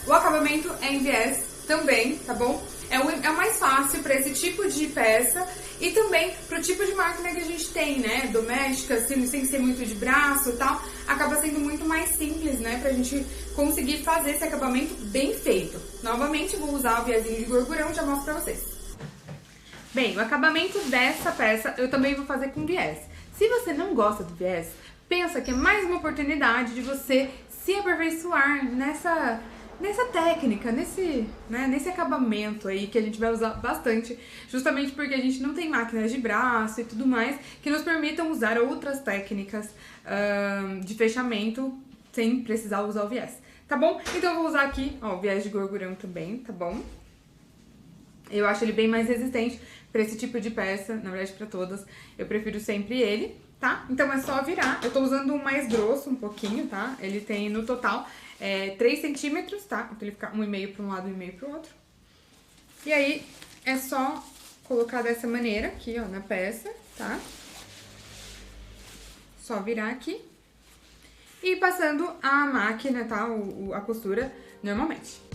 Speaker 1: O acabamento é em viés também, tá bom? É o mais fácil para esse tipo de peça e também pro tipo de máquina que a gente tem, né? Doméstica, sem ser muito de braço e tal, acaba sendo muito mais mais simples, né, pra gente conseguir fazer esse acabamento bem feito. Novamente, vou usar o viezinho de gorgurão, já mostro pra vocês. Bem, o acabamento dessa peça eu também vou fazer com viés. Se você não gosta do viés, pensa que é mais uma oportunidade de você se aperfeiçoar nessa técnica, nesse acabamento aí que a gente vai usar bastante, justamente porque a gente não tem máquinas de braço e tudo mais que nos permitam usar outras técnicas de fechamento sem precisar usar o viés, tá bom? Então eu vou usar aqui, ó, o viés de gorgurão também, tá bom? Eu acho ele bem mais resistente pra esse tipo de peça, na verdade pra todas, eu prefiro sempre ele, tá? Então é só virar, eu tô usando um mais grosso um pouquinho, tá? Ele tem no total 3 centímetros, tá? Então ele fica 1,5 pra um lado e 1,5 pro outro. E aí é só colocar dessa maneira aqui, ó, na peça, tá? Só virar aqui e ir passando a máquina, tá? A costura normalmente.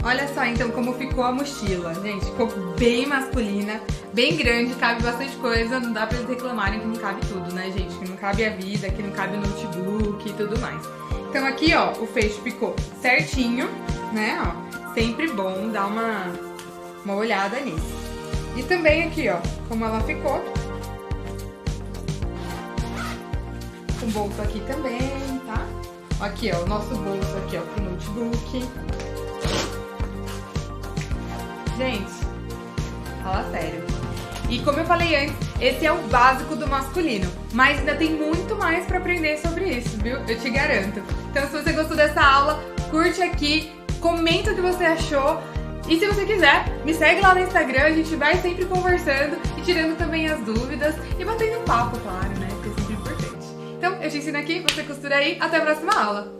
Speaker 1: Olha só, então, como ficou a mochila, gente. Ficou bem masculina, bem grande, cabe bastante coisa. Não dá pra eles reclamarem que não cabe tudo, né, gente? Que não cabe a vida, que não cabe o notebook e tudo mais. Então aqui, ó, o fecho ficou certinho, né, ó. Sempre bom dar uma olhada nisso. E também aqui, ó, como ela ficou. Com bolso aqui também, tá? Aqui, ó, o nosso bolso aqui, ó, pro notebook. Gente, fala sério. E como eu falei antes, esse é o básico do masculino. Mas ainda tem muito mais pra aprender sobre isso, viu? Eu te garanto. Então se você gostou dessa aula, curte aqui, comenta o que você achou. E se você quiser, me segue lá no Instagram, a gente vai sempre conversando e tirando também as dúvidas e batendo um papo, claro, né? Que é sempre importante. Então eu te ensino aqui, você costura aí. Até a próxima aula!